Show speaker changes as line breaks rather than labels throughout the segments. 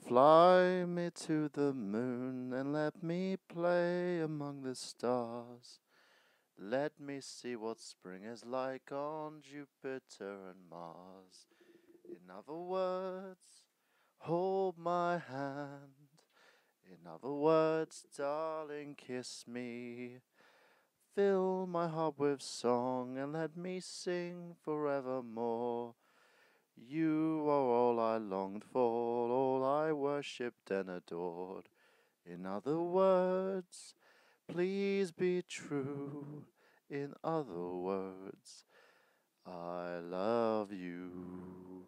Fly me to the moon and let me play among the stars. Let me see what spring is like on Jupiter and Mars. In other words, hold my hand. In other words, darling, kiss me. Fill my heart with song and let me sing forevermore. You are all I longed for, all I worshipped and adored. In other words, please be true. In other words, I love you.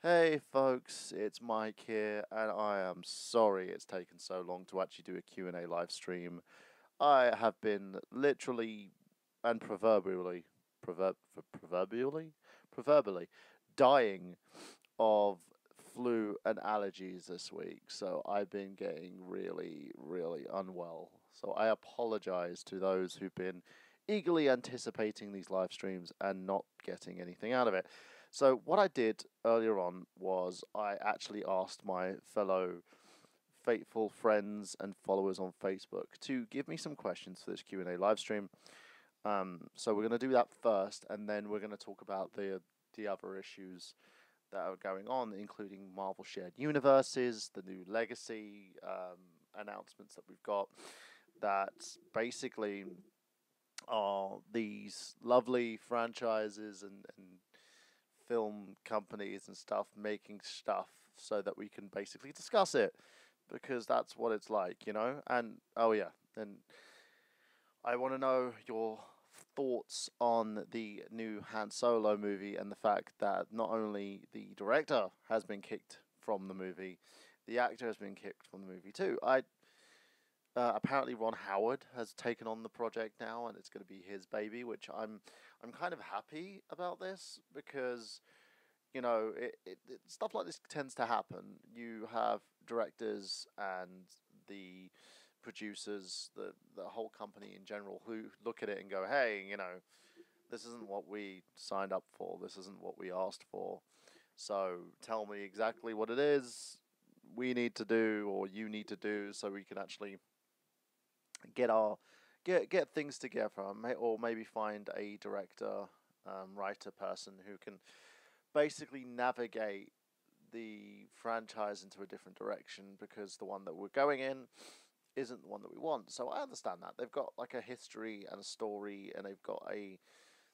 Hey folks, it's Mike here, and I am sorry it's taken so long to actually do a Q&A live stream. I have been literally and proverbially dying of flu and allergies this week, so I've been getting really, really unwell. So I apologize to those who've been eagerly anticipating these live streams and not getting anything out of it. So what I did earlier on was I actually asked my fellow faithful friends and followers on Facebook to give me some questions for this Q&A live stream. So we're going to do that first, and then we're going to talk about the other issues that are going on, including Marvel Shared Universes, the new Legacy announcements that we've got, that basically are these lovely franchises and film companies and stuff making stuff so that we can basically discuss it, because that's what it's like, you know? And, oh yeah, and I want to know your thoughts on the new Han Solo movie and the fact that not only the director has been kicked from the movie, the actor has been kicked from the movie too. Apparently Ron Howard has taken on the project now, and it's going to be his baby, which I'm kind of happy about this, because you know stuff like this tends to happen. You have directors and the producers, the whole company in general, who look at it and go, hey, you know, this isn't what we signed up for, this isn't what we asked for, so tell me exactly what it is we need to do, or you need to do, so we can actually get things together, or maybe find a director, writer person who can basically navigate the franchise into a different direction, because the one that we're going in isn't the one that we want. So I understand that they've got like a history and a story, and they've got a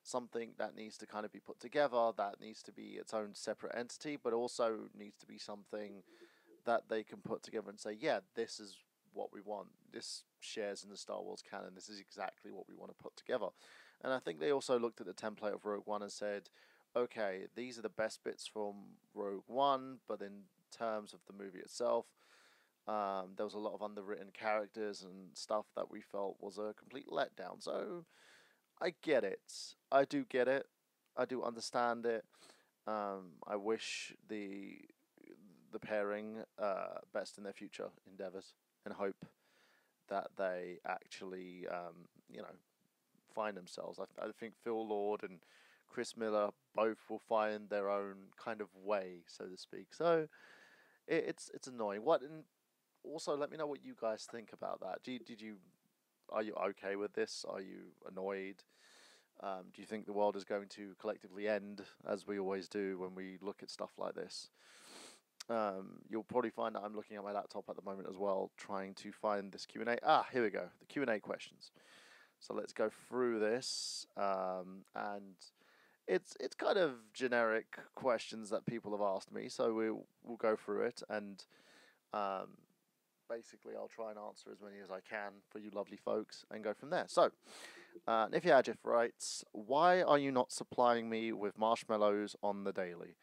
something that needs to kind of be put together, that needs to be its own separate entity, but also needs to be something that they can put together and say, yeah, this is what we want. This shares in the Star Wars canon. This is exactly what we want to put together. And I think they also looked at the template of Rogue One and said, okay, these are the best bits from Rogue One, but in terms of the movie itself, there was a lot of underwritten characters and stuff that we felt was a complete letdown. So I get it. I do get it. I do understand it. I wish the pairing best in their future endeavors, and hope that they actually, find themselves. I think Phil Lord and Chris Miller both will find their own kind of way, so to speak. So it's annoying. What, and also let me know what you guys think about that. Are you okay with this? Are you annoyed? Do you think the world is going to collectively end, as we always do when we look at stuff like this? You'll probably find that I'm looking at my laptop at the moment as well, trying to find this Q&A. Ah, here we go, the Q&A questions. So let's go through this, and it's kind of generic questions that people have asked me, so we'll go through it, and basically I'll try and answer as many as I can for you lovely folks and go from there. So, Nifyajif writes, why are you not supplying me with marshmallows on the daily?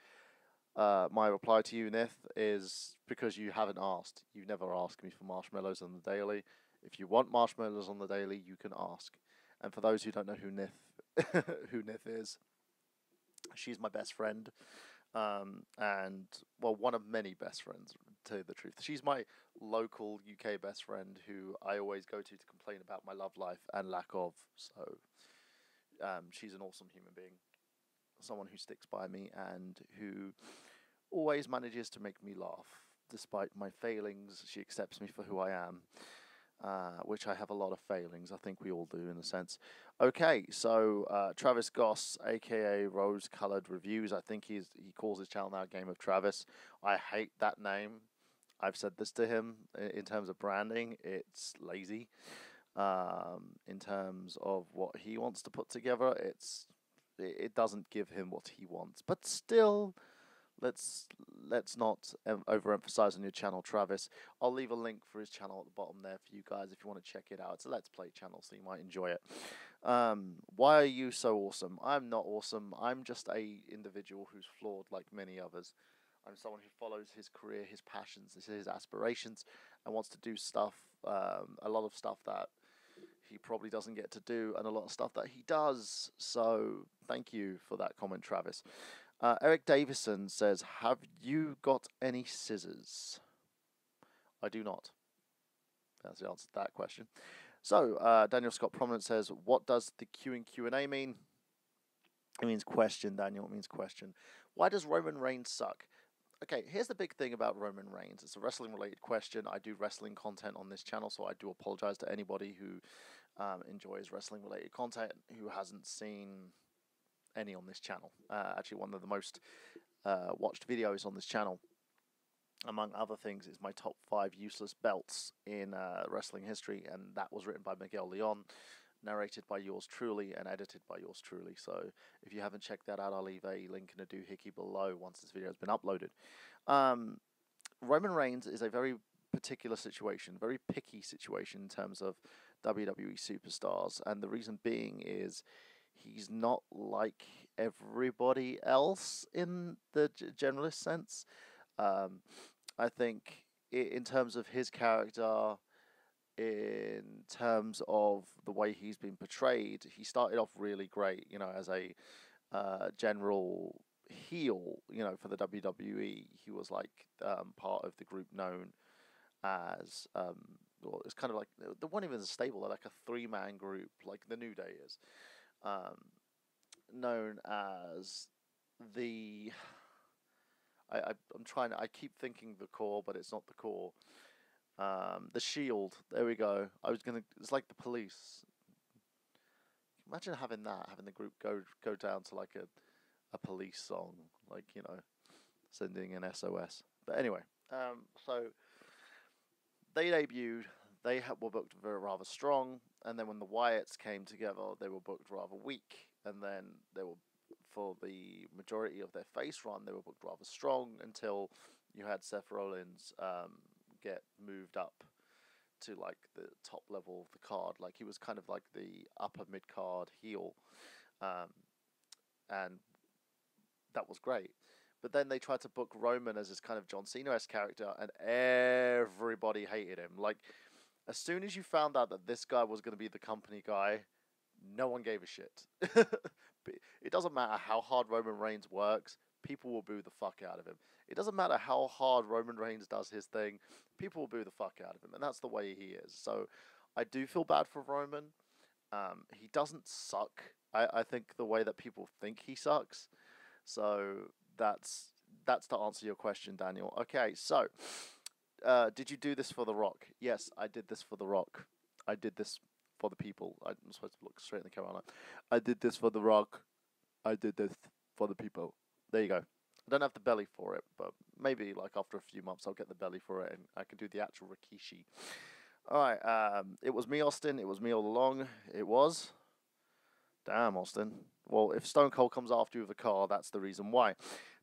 My reply to you, Nith, is because you haven't asked. You never ask me for marshmallows on the daily. If you want marshmallows on the daily, you can ask. And for those who don't know who Nith is, she's my best friend, and well, one of many best friends, to tell you the truth. She's my local UK best friend who I always go to complain about my love life and lack of. So, she's an awesome human being, someone who sticks by me and who always manages to make me laugh. despite my failings, she accepts me for who I am. Which I have a lot of failings. I think we all do, in a sense. Okay, so Travis Goss, aka Rose Colored Reviews. I think he calls his channel now Game of Travis. I hate that name. I've said this to him. In terms of branding, it's lazy. In terms of what he wants to put together, it doesn't give him what he wants. But still, let's not overemphasize on your channel, Travis. I'll leave a link for his channel at the bottom there for you guys if you want to check it out. It's a Let's Play channel, so you might enjoy it. Why are you so awesome? I'm not awesome. I'm just a individual who's flawed like many others. I'm someone who follows his career, his passions, his aspirations, and wants to do stuff, a lot of stuff that he probably doesn't get to do, and a lot of stuff that he does. So thank you for that comment, Travis. Eric Davison says, have you got any scissors? I do not. That's the answer to that question. So, Daniel Scott Prominent says, what does the Q in Q&A mean? It means question, Daniel. It means question. Why does Roman Reigns suck? Okay, here's the big thing about Roman Reigns. It's a wrestling-related question. I do wrestling content on this channel, so I do apologize to anybody who enjoys wrestling-related content who hasn't seen any on this channel. Actually, one of the most watched videos on this channel, among other things, is my top 5 useless belts in wrestling history, and that was written by Miguel Leon, narrated by yours truly, and edited by yours truly. So if you haven't checked that out, I'll leave a link in a doohickey below once this video has been uploaded. Roman Reigns is a very particular situation, very picky situation in terms of WWE superstars, and the reason being is he's not like everybody else in the generalist sense. I think in terms of his character, in terms of the way he's been portrayed, he started off really great, you know, as a general heel, you know, for the WWE. He was like part of the group known as, well, it's kind of like, there wasn't even a stable, they're like a 3-man group, like the New Day is. Known as the I keep thinking the core, but it's not the core. The Shield. There we go. It's like the police. Imagine having the group go down to like a police song, like, you know, sending an SOS. But anyway, so they debuted. They were booked rather strong, and then when the Wyatts came together, they were booked rather weak. And then they were, for the majority of their face run, they were booked rather strong until you had Seth Rollins get moved up to like the top level of the card. Like, he was kind of like the upper mid card heel, and that was great. But then they tried to book Roman as this kind of John Cena-esque character, and everybody hated him. Like, as soon as you found out that this guy was going to be the company guy, no one gave a shit. It doesn't matter how hard Roman Reigns works, people will boo the fuck out of him. It doesn't matter how hard Roman Reigns does his thing, people will boo the fuck out of him. And that's the way he is. So I do feel bad for Roman. He doesn't suck. I think the way that people think he sucks. So that's to answer your question, Daniel. Okay, so did you do this for The Rock? Yes, I did this for The Rock. I did this for the people. I'm supposed to look straight in the camera. I did this for The Rock. I did this for the people. There you go. I don't have the belly for it, but maybe like after a few months I'll get the belly for it and I can do the actual Rikishi. Alright, it was me, Austin. It was me all along. It was. Damn, Austin. Well, if Stone Cold comes after you with a car, that's the reason why.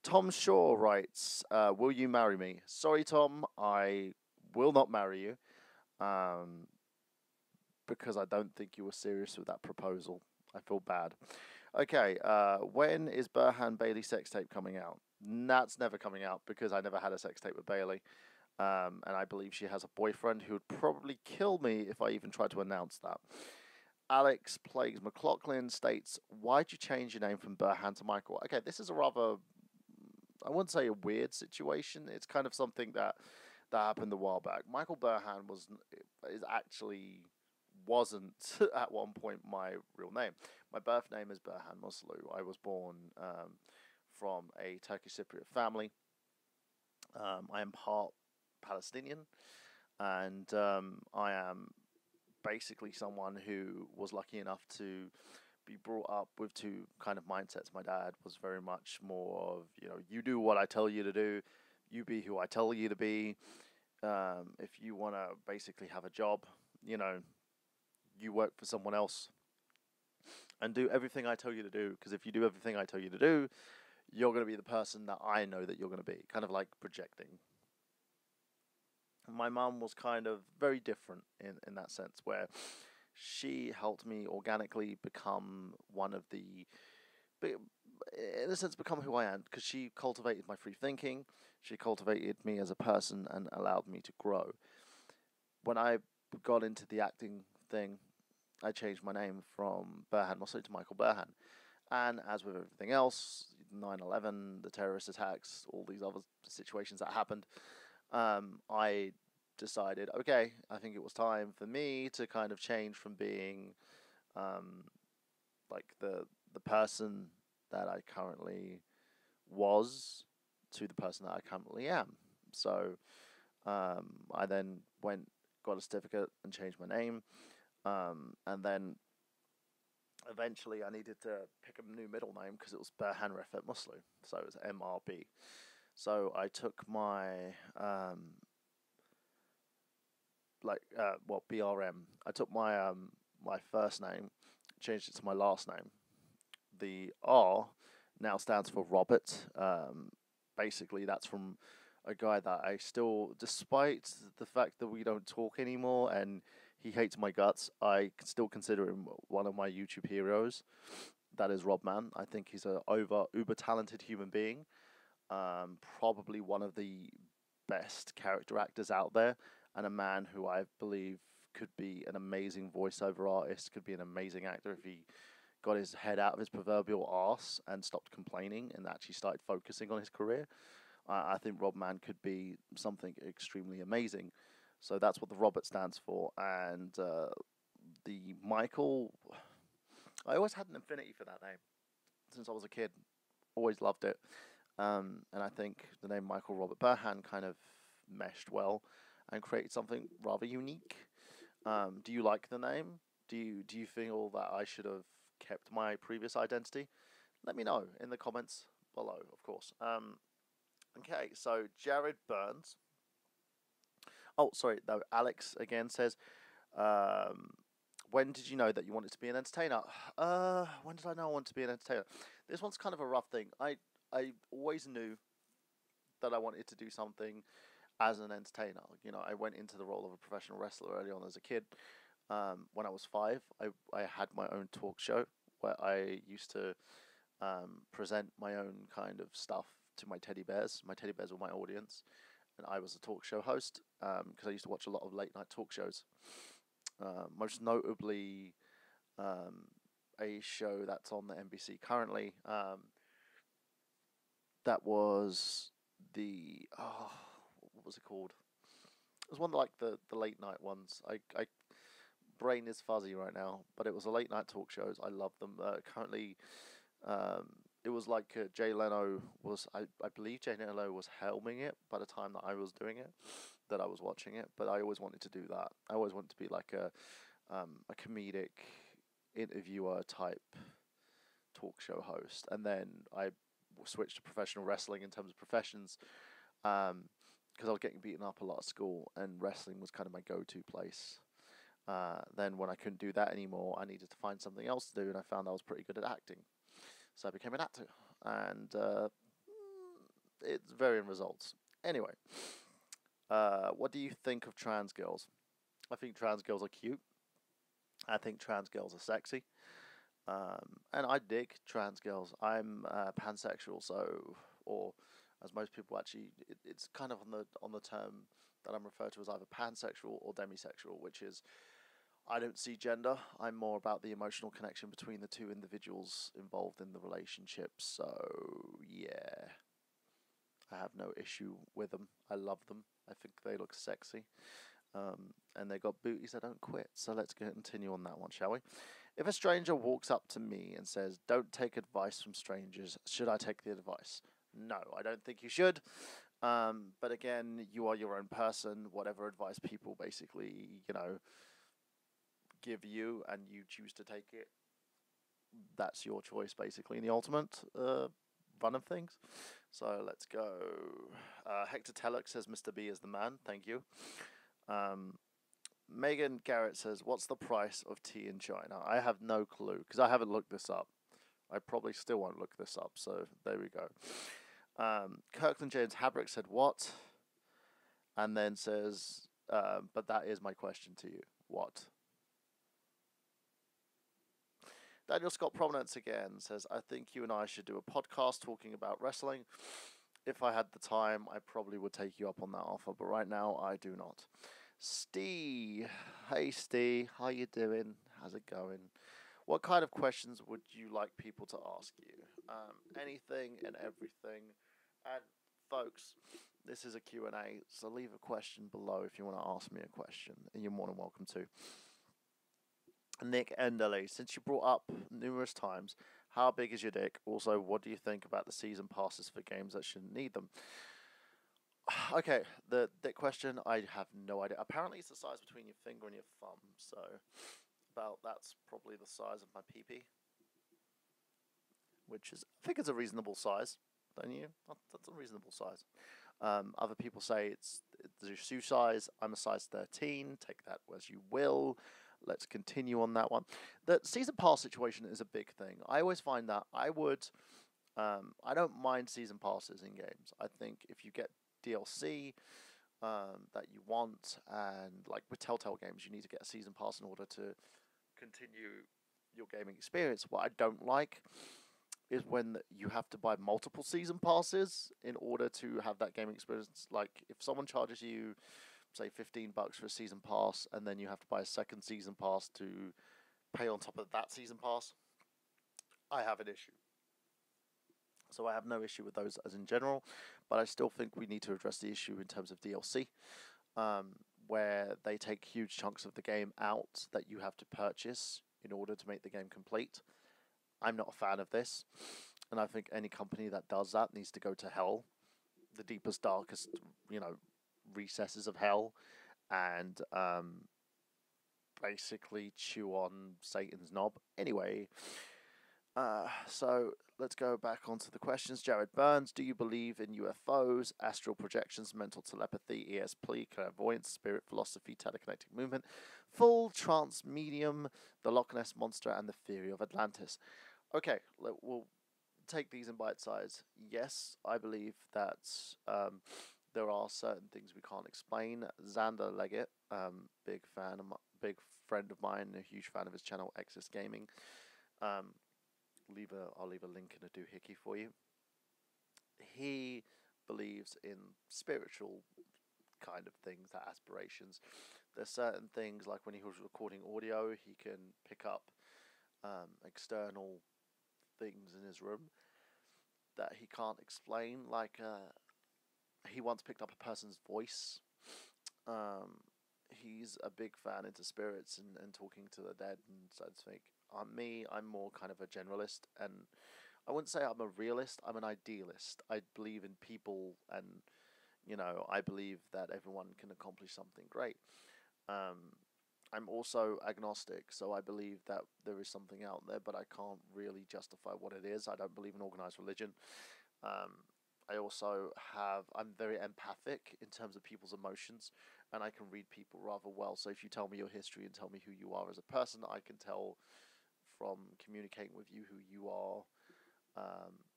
Tom Shaw writes, will you marry me? Sorry, Tom, I will not marry you. Because I don't think you were serious with that proposal. I feel bad. Okay, when is Burhan Bailey sex tape coming out? That's never coming out because I never had a sex tape with Bailey. And I believe she has a boyfriend who would probably kill me if I even tried to announce that. Alex Plagues McLaughlin states, why'd you change your name from Burhan to Michael? Okay, this is a rather, I wouldn't say a weird situation. It's kind of something that happened a while back. Michael Burhan wasn't at one point my real name. My birth name is Burhan Muslu. I was born from a Turkish Cypriot family. I am part Palestinian, and I am basically someone who was lucky enough to be brought up with two kind of mindsets. My dad was very much more of, you do what I tell you to do, you be who I tell you to be. If you want to basically have a job, you work for someone else and do everything I tell you to do, because if you do everything I tell you to do, you're going to be the person that I know that you're going to be, kind of like projecting. My mum was kind of very different in that sense, where she helped me organically become in a sense, become who I am, because she cultivated my free thinking, she cultivated me as a person and allowed me to grow. When I got into the acting thing, I changed my name from Burhan Mosley to Michael Burhan. And as with everything else, 9/11, the terrorist attacks, all these other situations that happened, I decided, okay, I think it was time for me to kind of change from being like the person that I currently was to the person that I currently am. So I then got a certificate and changed my name. And then eventually I needed to pick a new middle name because it was Burhan Refet Muslu. So it was MRB. So I took my BRM. I took my my first name, changed it to my last name. The R now stands for Robert. Basically, that's from a guy that I still, despite the fact that we don't talk anymore and he hates my guts, I still consider him one of my YouTube heroes. That is Rob Man. I think he's a uber talented human being. Probably one of the best character actors out there, and a man who I believe could be an amazing voiceover artist, could be an amazing actor if he got his head out of his proverbial arse and stopped complaining and actually started focusing on his career. I think Rob Man could be something extremely amazing. So that's what the Robert stands for. And the Michael, I always had an affinity for that name since I was a kid. Always loved it. And I think the name Michael Robert Burhan kind of meshed well and created something rather unique. Do you like the name? Do you feel that I should have kept my previous identity? Let me know in the comments below, of course. Okay, so Jared Burns. Oh, sorry, no, Alex again says, when did you know that you wanted to be an entertainer? When did I know I wanted to be an entertainer? This one's kind of a rough thing. I always knew that I wanted to do something as an entertainer. I went into the role of a professional wrestler early on as a kid. When I was 5, I had my own talk show where I used to present my own kind of stuff to my teddy bears. My teddy bears were my audience, and I was a talk show host because I used to watch a lot of late night talk shows. Most notably, a show that's on the NBC currently. That was what was it called? It was one of like the late night ones. I brain is fuzzy right now, but it was a late night talk shows. I love them. Currently, it was like Jay Leno was. I believe Jay Leno was helming it by the time that I was doing it, that I was watching it. But I always wanted to do that. I always wanted to be like a comedic interviewer type talk show host, and then I switched to professional wrestling in terms of professions, because I was getting beaten up a lot at school, and wrestling was kind of my go-to place. Then when I couldn't do that anymore, I needed to find something else to do, and I found I was pretty good at acting. So I became an actor, and it's varying results. Anyway, what do you think of trans girls? I think trans girls are cute. I think trans girls are sexy. And I dig trans girls. I'm pansexual, or as most people actually, it's kind of on the term that I'm referred to as either pansexual or demisexual, which is, I don't see gender. I'm more about the emotional connection between the two individuals involved in the relationship. So yeah, I have no issue with them. I love them. I think they look sexy. And they got booties that don't quit. So let's continue on that one, shall we? If a stranger walks up to me and says, "Don't take advice from strangers," should I take the advice? No, I don't think you should. But again, you are your own person. Whatever advice people basically, give you, and you choose to take it, that's your choice, basically, in the ultimate run of things. So let's go. Hector Telek says Mr. B is the man. Thank you. Megan Garrett says, what's the price of tea in China? I have no clue because I haven't looked this up. I probably still won't look this up, so there we go. Kirkland James Habrick said, what? And then says, but that is my question to you. What? Daniel Scott Prominence again says, I think you and I should do a podcast talking about wrestling. If I had the time, I probably would take you up on that offer, but right now I do not. Steve. Hey, Steve. How you doing? How's it going? What kind of questions would you like people to ask you? Anything and everything. And folks, this is a Q&A, so leave a question below if you want to ask me a question, and you're more than welcome to. Nick Enderley, since you brought up numerous times, how big is your dick? Also, what do you think about the season passes for games that shouldn't need them? Okay, the dick question, I have no idea. Apparently it's the size between your finger and your thumb, so that's probably the size of my pee-pee. Which is, I think it's a reasonable size, don't you? That's a reasonable size. Other people say it's your shoe size. I'm a size 13. Take that as you will. Let's continue on that one. The season pass situation is a big thing. I always find that I don't mind season passes in games. I think if you get DLC that you want, and like with Telltale games, you need to get a season pass in order to continue your gaming experience. What I don't like is when you have to buy multiple season passes in order to have that gaming experience. Like if someone charges you, say, $15 for a season pass, and then you have to buy a second season pass to pay on top of that season pass, I have an issue. So I have no issue with those as in general, but I still think we need to address the issue in terms of DLC, where they take huge chunks of the game out that you have to purchase in order to make the game complete. I'm not a fan of this, and I think any company that does that needs to go to hell, the deepest, darkest, recesses of hell, and basically chew on Satan's knob. Anyway, so let's go back onto the questions. Jared Burns, do you believe in UFOs, astral projections, mental telepathy, ESP, clairvoyance, spirit philosophy, telekinetic movement, full trance medium, the Loch Ness Monster, and the theory of Atlantis? Okay, we'll take these in bite size. Yes, I believe that there are certain things we can't explain. Xander Leggett, big friend of mine, a huge fan of his channel, Exis Gaming. I'll leave a link in a doohickey for you. He believes in spiritual kind of things, that aspirations. There's certain things, like when he was recording audio, he can pick up external things in his room that he can't explain. Like he once picked up a person's voice. He's a big fan into spirits and talking to the dead and so to speak. I'm more kind of a generalist, and I wouldn't say I'm a realist, I'm an idealist. I believe in people, and I believe that everyone can accomplish something great. I'm also agnostic, so I believe that there is something out there, but I can't really justify what it is. I don't believe in organized religion. I'm very empathic in terms of people's emotions, and I can read people rather well. So if you tell me your history and tell me who you are as a person, I can tell from communicating with you who you are,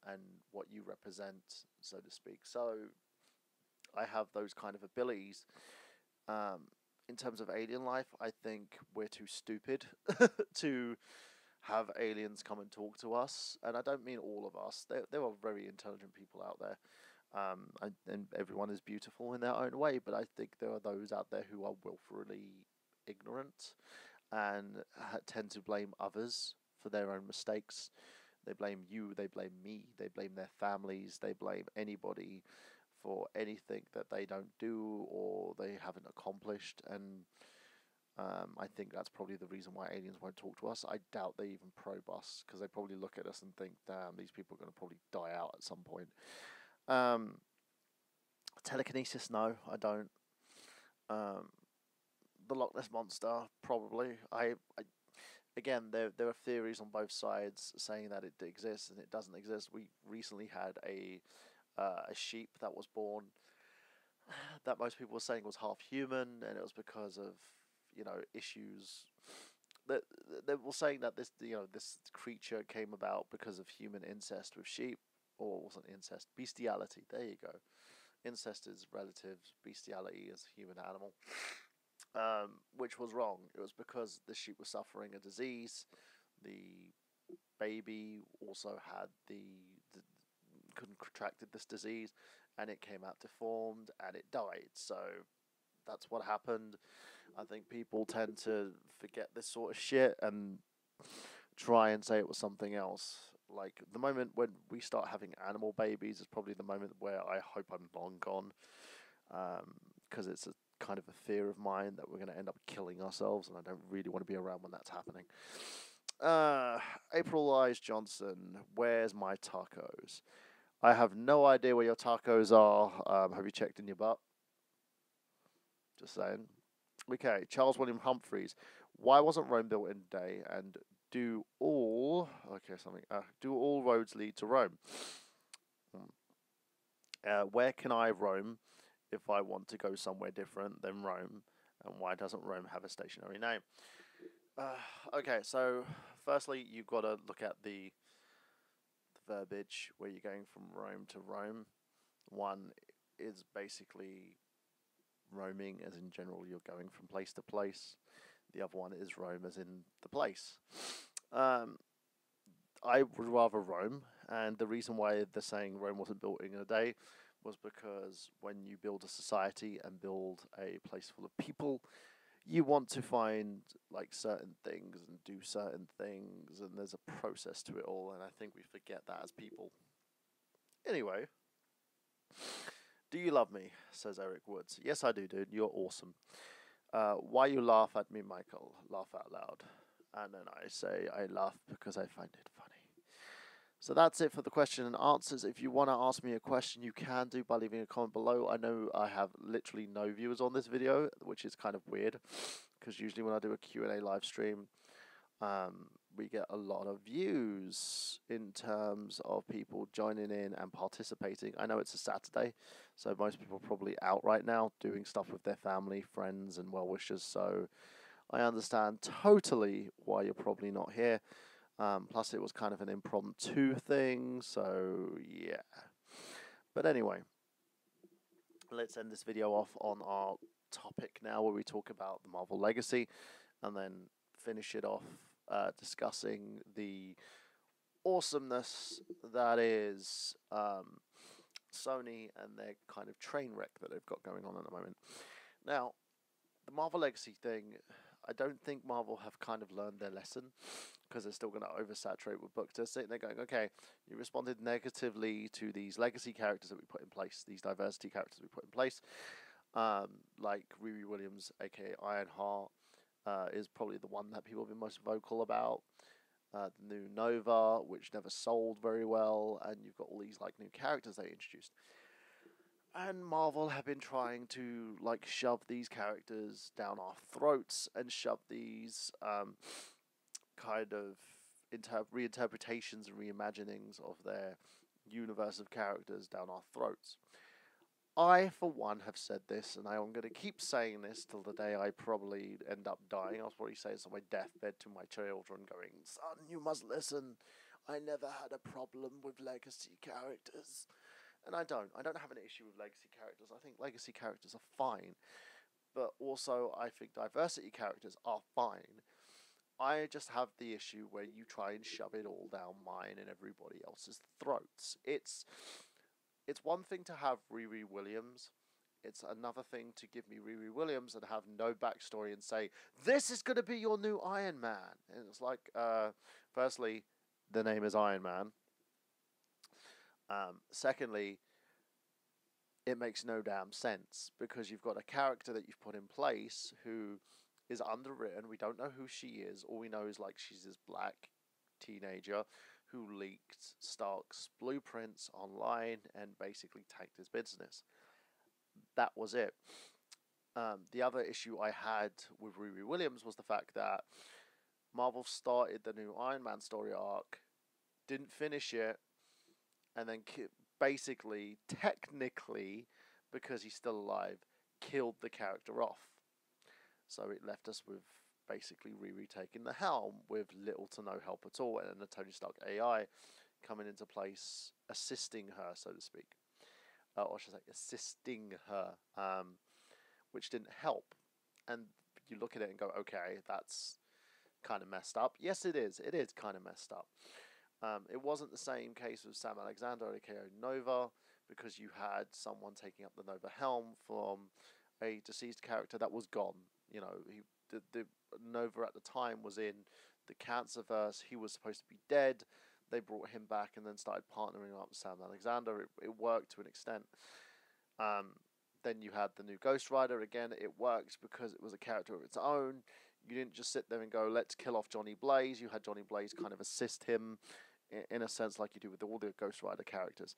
and what you represent, so to speak. So I have those kind of abilities. In terms of alien life, I think we're too stupid to have aliens come and talk to us. And I don't mean all of us. There are very intelligent people out there. And everyone is beautiful in their own way. But I think there are those out there who are willfully ignorant and tend to blame others for their own mistakes. They blame you, they blame me, they blame their families, they blame anybody for anything that they don't do or they haven't accomplished. And I think that's probably the reason why aliens won't talk to us. I doubt they even probe us, because they probably look at us and think, damn, these people are going to probably die out at some point. Telekinesis, no, I don't. Um, the Loch Ness monster, probably. I again, there are theories on both sides saying that it exists and it doesn't exist. We recently had a sheep that was born that most people were saying was half human, and it was because of issues. That they were saying that this creature came about because of human incest with sheep, or it wasn't incest, bestiality. There you go. Incest is relative, bestiality is human animal. Which was wrong. It was because the sheep was suffering a disease. The baby also had the contracted this disease, and it came out deformed, and it died. So that's what happened. I think people tend to forget this sort of shit and try and say it was something else. Like, the moment when we start having animal babies is probably the moment where I hope I'm long gone, because it's a kind of a fear of mine that we're going to end up killing ourselves, and I don't really want to be around when that's happening. April Eyes Johnson, where's my tacos? I have no idea where your tacos are. Have you checked in your butt? Just saying. Okay, Charles William Humphreys. Why wasn't Rome built in a day? And do all roads lead to Rome? Where can I roam if I want to go somewhere different than Rome? And why doesn't Rome have a stationary name? Okay, so firstly, you've got to look at the verbiage where you're going from Rome to Rome. One is basically roaming, as in general, you're going from place to place. The other one is Rome, as in the place. I would rather Rome, and the reason why they're saying Rome wasn't built in a day was because when you build a society and build a place full of people, you want to find like certain things and do certain things, and there's a process to it all, and I think we forget that as people. Anyway, do you love me? Says Eric Woods. Yes, I do, dude. You're awesome. Why you laugh at me, Michael? Laugh out loud. And then I say I laugh because I find it funny. So that's it for the question and answers. If you want to ask me a question, you can do by leaving a comment below. I know I have literally no viewers on this video, which is kind of weird, because usually when I do a Q&A live stream, we get a lot of views in terms of people joining in and participating. I know it's a Saturday, so most people are probably out right now doing stuff with their family, friends, and well-wishers, so I understand totally why you're probably not here. Plus, it was kind of an impromptu thing, so yeah. But anyway, let's end this video off on our topic now, where we talk about the Marvel Legacy, and then finish it off discussing the awesomeness that is Sony and their kind of train wreck that they've got going on at the moment. Now, the Marvel Legacy thing, I don't think Marvel have kind of learned their lesson, because they're still going to oversaturate with books. They're sitting there going, okay, you responded negatively to these legacy characters that we put in place, these diversity characters we put in place, like Riri Williams, aka Ironheart, is probably the one that people have been most vocal about. The new Nova, which never sold very well, and you've got all these like new characters they introduced. And Marvel have been trying to like shove these characters down our throats and shove these kind of reinterpretations and reimaginings of their universe of characters down our throats. I, for one, have said this, and I'm going to keep saying this till the day I probably end up dying. I'll probably say this on my deathbed to my children, going, "Son, you must listen. I never had a problem with legacy characters." And I don't have an issue with legacy characters. I think legacy characters are fine. But also, I think diversity characters are fine. I just have the issue where you try and shove it all down mine and everybody else's throats. It's one thing to have Riri Williams. It's another thing to give me Riri Williams and have no backstory and say, this is going to be your new Iron Man. And it's like, firstly, the name is Iron Man. Secondly, it makes no damn sense, because you've got a character that you've put in place who is underwritten. We don't know who she is. All we know is like she's this black teenager who leaked Stark's blueprints online and basically tanked his business. that was it. The other issue I had with Riri Williams was the fact that Marvel started the new Iron Man story arc, didn't finish it, and then basically, technically, because he's still alive, killed the character off. So it left us with basically Riri taking the helm with little to no help at all, and then the Tony Stark AI coming into place, assisting her, so to speak. Or should I say, assisting her, which didn't help. And you look at it and go, okay, that's kind of messed up. Yes, it is. It is kind of messed up. It wasn't the same case with Sam Alexander, aka Nova, because you had someone taking up the Nova helm from a deceased character that was gone. You know, the Nova at the time was in the Cancerverse. He was supposed to be dead. They brought him back and then started partnering up with Sam Alexander. It worked to an extent. Then you had the new Ghost Rider. Again, it worked because it was a character of its own. You didn't just sit there and go, let's kill off Johnny Blaze. You had Johnny Blaze kind of assist him in a sense like you do with all the Ghost Rider characters.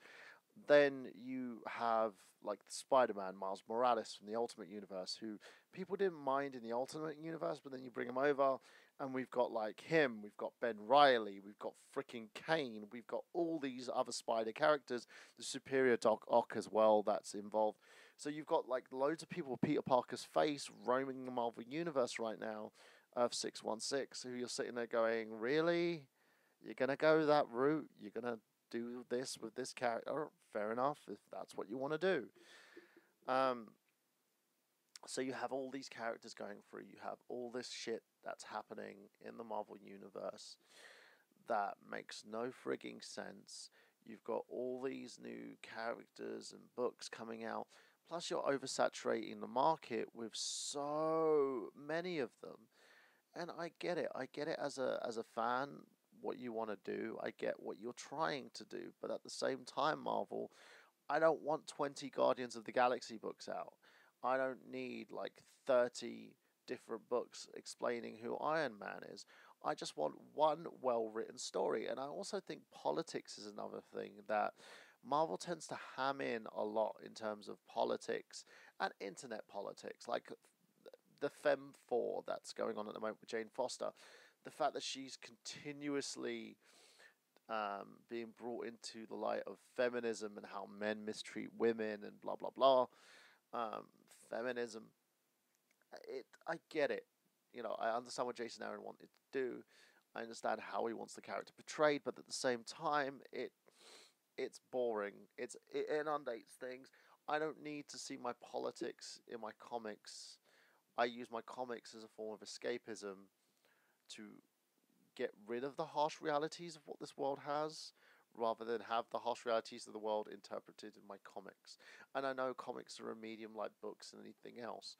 Then you have like Spider-Man, Miles Morales from the Ultimate Universe, who people didn't mind in the Ultimate Universe, but then you bring him over, and we've got like him, we've got Ben Reilly, we've got freaking Kane, we've got all these other Spider characters, the Superior Doc Ock as well that's involved. So you've got like loads of people with Peter Parker's face roaming the Marvel Universe right now, Earth 616, who you're sitting there going, really? You're going to go that route? You're going to do this with this character? Fair enough, if that's what you want to do. So you have all these characters going through. You have all this shit that's happening in the Marvel Universe that makes no frigging sense. You've got all these new characters and books coming out. Plus, you're oversaturating the market with so many of them. And I get it. I get it as a fan, what you want to do. I get what you're trying to do. But at the same time, Marvel, I don't want 20 Guardians of the Galaxy books out. I don't need like 30 different books explaining who Iron Man is. I just want one well-written story. And I also think politics is another thing that Marvel tends to ham in a lot in terms of politics and internet politics, like the Fem4 that's going on at the moment with Jane Foster. The fact that she's continuously being brought into the light of feminism and how men mistreat women and blah, blah, blah. Feminism. I get it. You know, I understand what Jason Aaron wanted to do. I understand how he wants the character portrayed, but at the same time, it's boring. It inundates things. I don't need to see my politics in my comics. I use my comics as a form of escapism to get rid of the harsh realities of what this world has, rather than have the harsh realities of the world interpreted in my comics. And I know comics are a medium like books and anything else.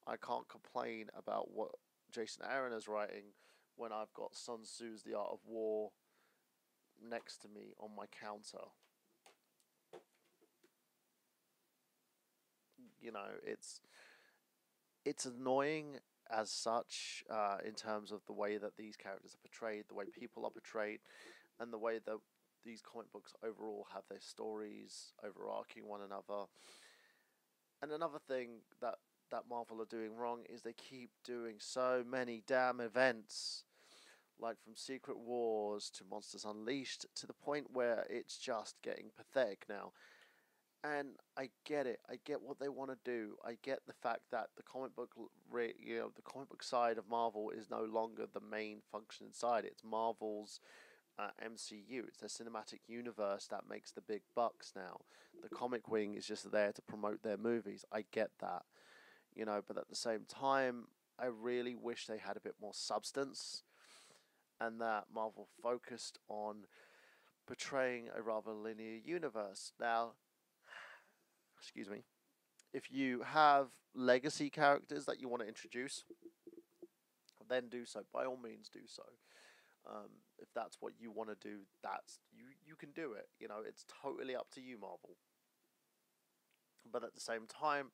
I can't complain about what Jason Aaron is writing when I've got Sun Tzu's The Art of War next to me on my counter. You know, it's annoying as such in terms of the way that these characters are portrayed, the way people are portrayed, and the way that these comic books overall have their stories overarching one another. And another thing that Marvel are doing wrong is they keep doing so many damn events, like from Secret Wars to Monsters Unleashed, to the point where it's just getting pathetic now. And I get it. I get what they want to do. I get the fact that the comic book, the comic book side of Marvel is no longer the main function inside. It's Marvel's MCU. It's their cinematic universe that makes the big bucks now. The comic wing is just there to promote their movies. I get that, but at the same time, I really wish they had a bit more substance, and that Marvel focused on portraying a rather linear universe. Now, excuse me, if you have legacy characters that you want to introduce, then do so. By all means, do so. If that's what you want to do, you can do it. It's totally up to you, Marvel. But at the same time,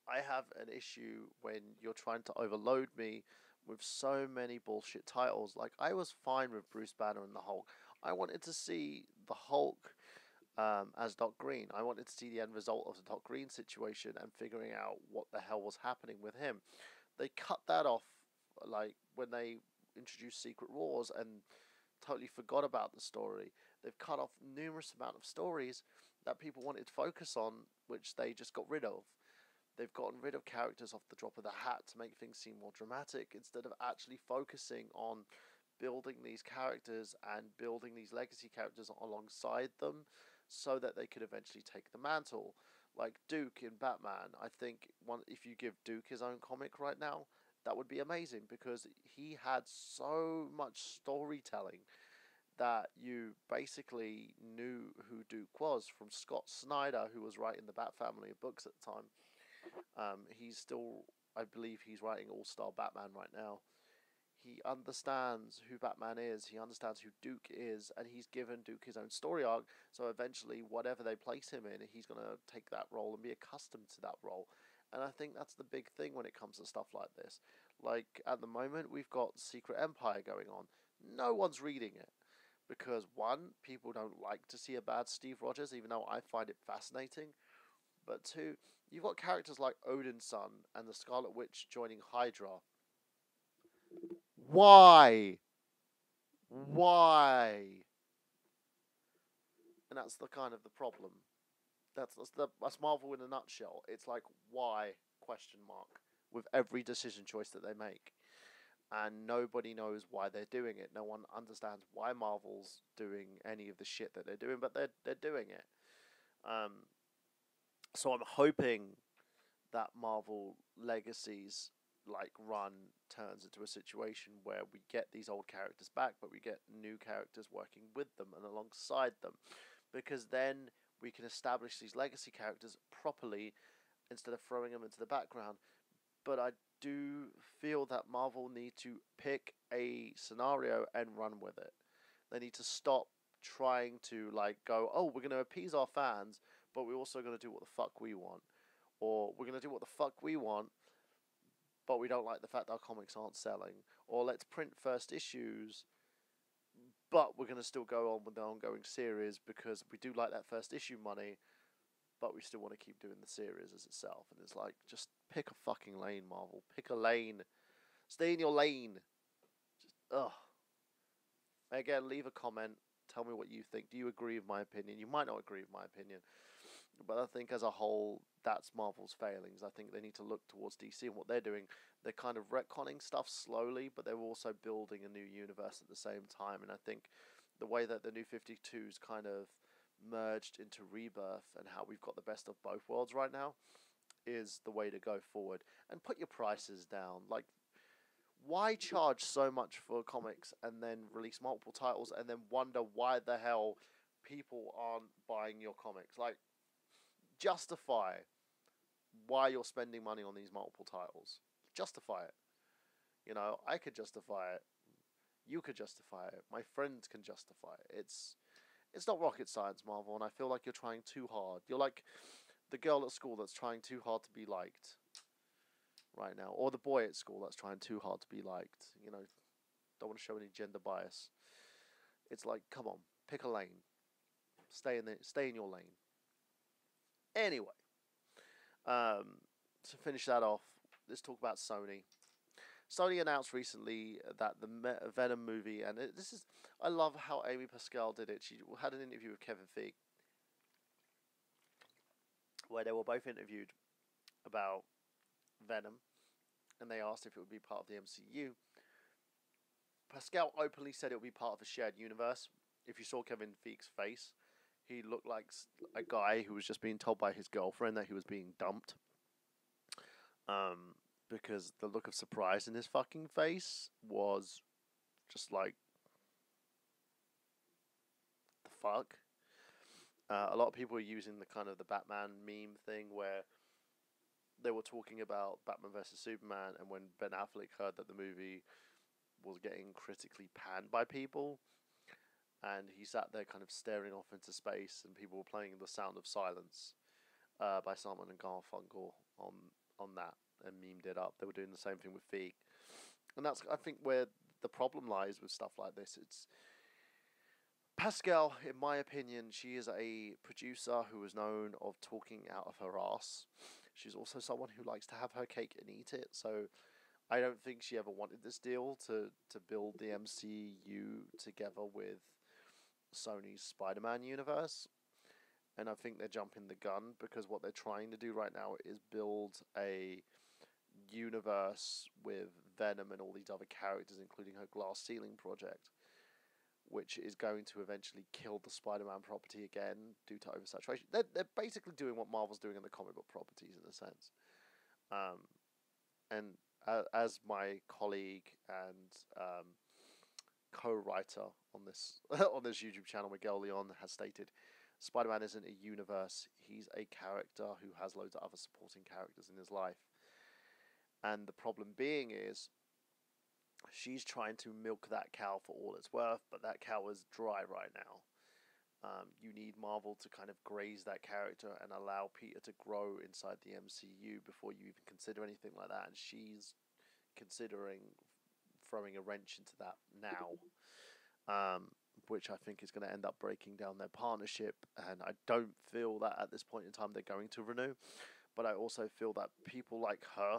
I have an issue when you're trying to overload me with so many bullshit titles. Like, I was fine with Bruce Banner and the Hulk. I wanted to see the Hulk as Doc Green. I wanted to see the end result of the Doc Green situation and figuring out what the hell was happening with him. They cut that off, like when they introduced Secret Wars, and totally forgot about the story. They've cut off numerous amount of stories that people wanted to focus on, which they just got rid of. They've gotten rid of characters off the drop of the hat to make things seem more dramatic, instead of actually focusing on building these characters and building these legacy characters alongside them so that they could eventually take the mantle. Like Duke in Batman, I think if you give Duke his own comic right now, that would be amazing, because he had so much storytelling that you basically knew who Duke was from Scott Snyder, who was writing the Bat family of books at the time. He's still, I believe, he's writing All-Star Batman right now. He understands who Batman is, he understands who Duke is, and he's given Duke his own story arc, so eventually, whatever they place him in, he's going to take that role and be accustomed to that role. And I think that's the big thing when it comes to stuff like this. Like, at the moment, we've got Secret Empire going on. No one's reading it. Because, one, people don't like to see a bad Steve Rogers, even though I find it fascinating. But two, you've got characters like Odin's son and the Scarlet Witch joining Hydra. Why? Why? And that's the kind of the problem. That's Marvel in a nutshell. It's like, why? Question mark. With every decision choice that they make. And nobody knows why they're doing it. No one understands why Marvel's doing any of the shit that they're doing, but they're doing it. So I'm hoping that Marvel Legacies run turns into a situation where we get these old characters back, but we get new characters working with them and alongside them, because then we can establish these legacy characters properly instead of throwing them into the background. But I do feel that Marvel need to pick a scenario and run with it. They need to stop trying to go, oh, we're going to appease our fans, but we're also going to do what the fuck we want. Or we're going to do what the fuck we want, but we don't like the fact that our comics aren't selling. Or let's print first issues, but we're going to still go on with the ongoing series because we do like that first issue money, but we still want to keep doing the series as itself. And it's like, just pick a fucking lane, Marvel. Pick a lane. Stay in your lane. Just, ugh. Again, leave a comment. Tell me what you think. Do you agree with my opinion? You might not agree with my opinion. But I think as a whole, that's Marvel's failings. I think they need to look towards DC and what they're doing. They're kind of retconning stuff slowly, but they're also building a new universe at the same time. And I think the way that the New 52's kind of merged into Rebirth and how we've got the best of both worlds right now is the way to go forward. And put your prices down. Like, why charge so much for comics and then release multiple titles and then wonder why the hell people aren't buying your comics? Like, justify why you're spending money on these multiple titles. Justify it. You know, I could justify it. You could justify it. My friends can justify it. It's not rocket science, Marvel, and I feel like you're trying too hard. You're like the girl at school that's trying too hard to be liked right now, or the boy at school that's trying too hard to be liked. You know, don't want to show any gender bias. It's like, come on, pick a lane. Stay in your lane. Anyway, to finish that off, let's talk about Sony. Sony announced recently that the Venom movie, and I love how Amy Pascal did it. She had an interview with Kevin Feige, where they were both interviewed about Venom, and they asked if it would be part of the MCU. Pascal openly said it would be part of a shared universe. If you saw Kevin Feige's face, he looked like a guy who was just being told by his girlfriend that he was being dumped. Because the look of surprise in his fucking face was just like, the fuck? A lot of people are using the kind of the Batman meme thing where they were talking about Batman vs Superman, and when Ben Affleck heard that the movie was getting critically panned by people, and he sat there kind of staring off into space, and people were playing The Sound of Silence by Simon and Garfunkel on that, and memed it up. They were doing the same thing with Feig. And that's, I think, where the problem lies with stuff like this. It's Pascal, in my opinion, she is a producer who is known of talking out of her ass. She's also someone who likes to have her cake and eat it, so I don't think she ever wanted this deal to build the MCU together with Sony's Spider-Man universe. And I think they're jumping the gun because what they're trying to do right now is build a universe with Venom and all these other characters, including her Glass Ceiling project, which is going to eventually kill the Spider-Man property again due to oversaturation. They're basically doing what Marvel's doing in the comic book properties in a sense. And as my colleague and co-writer on this on this YouTube channel, Miguel Leon, has stated, Spider-Man isn't a universe. He's a character who has loads of other supporting characters in his life. And the problem being is, she's trying to milk that cow for all it's worth, but that cow is dry right now. You need Marvel to kind of graze that character and allow Peter to grow inside the MCU before you even consider anything like that. And she's considering throwing a wrench into that now, which I think is going to end up breaking down their partnership. And I don't feel that at this point in time they're going to renew. But I also feel that people like her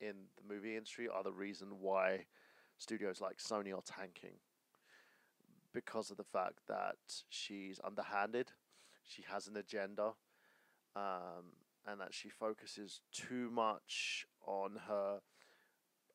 in the movie industry are the reason why studios like Sony are tanking, because of the fact that she's underhanded, she has an agenda, and that she focuses too much on her.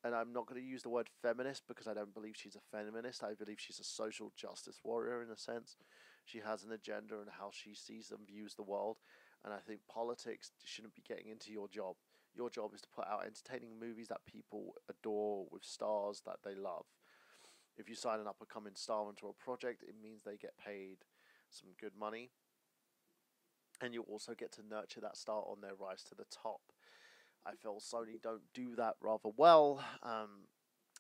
And I'm not going to use the word feminist because I don't believe she's a feminist. I believe she's a social justice warrior in a sense. She has an agenda and how she sees and views the world. And I think politics shouldn't be getting into your job. Your job is to put out entertaining movies that people adore with stars that they love. If you sign an up-and-coming star into a project, it means they get paid some good money. And you also get to nurture that star on their rise to the top. I feel Sony don't do that rather well.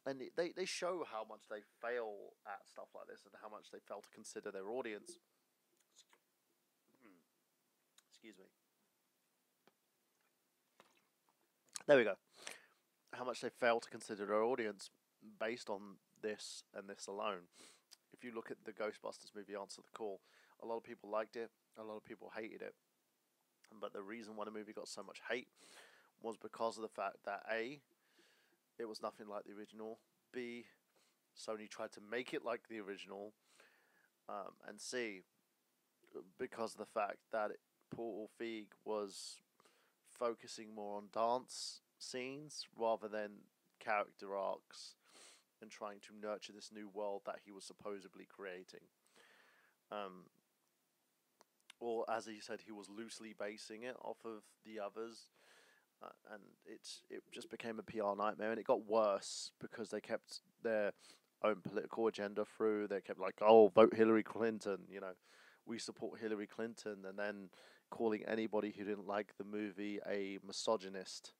And they show how much they fail at stuff like this and how much they fail to consider their audience. Excuse me. There we go. How much they fail to consider their audience based on this and this alone. If you look at the Ghostbusters movie Answer the Call, a lot of people liked it, a lot of people hated it. But the reason why the movie got so much hate was because of the fact that A, it was nothing like the original, B, Sony tried to make it like the original, and C, because of the fact that Paul Feig was focusing more on dance scenes rather than character arcs and trying to nurture this new world that he was supposedly creating. Or as he said, he was loosely basing it off of the others, and it just became a PR nightmare, and it got worse because they kept their own political agenda through. They kept like, oh, vote Hillary Clinton, we support Hillary Clinton, and then calling anybody who didn't like the movie a misogynist.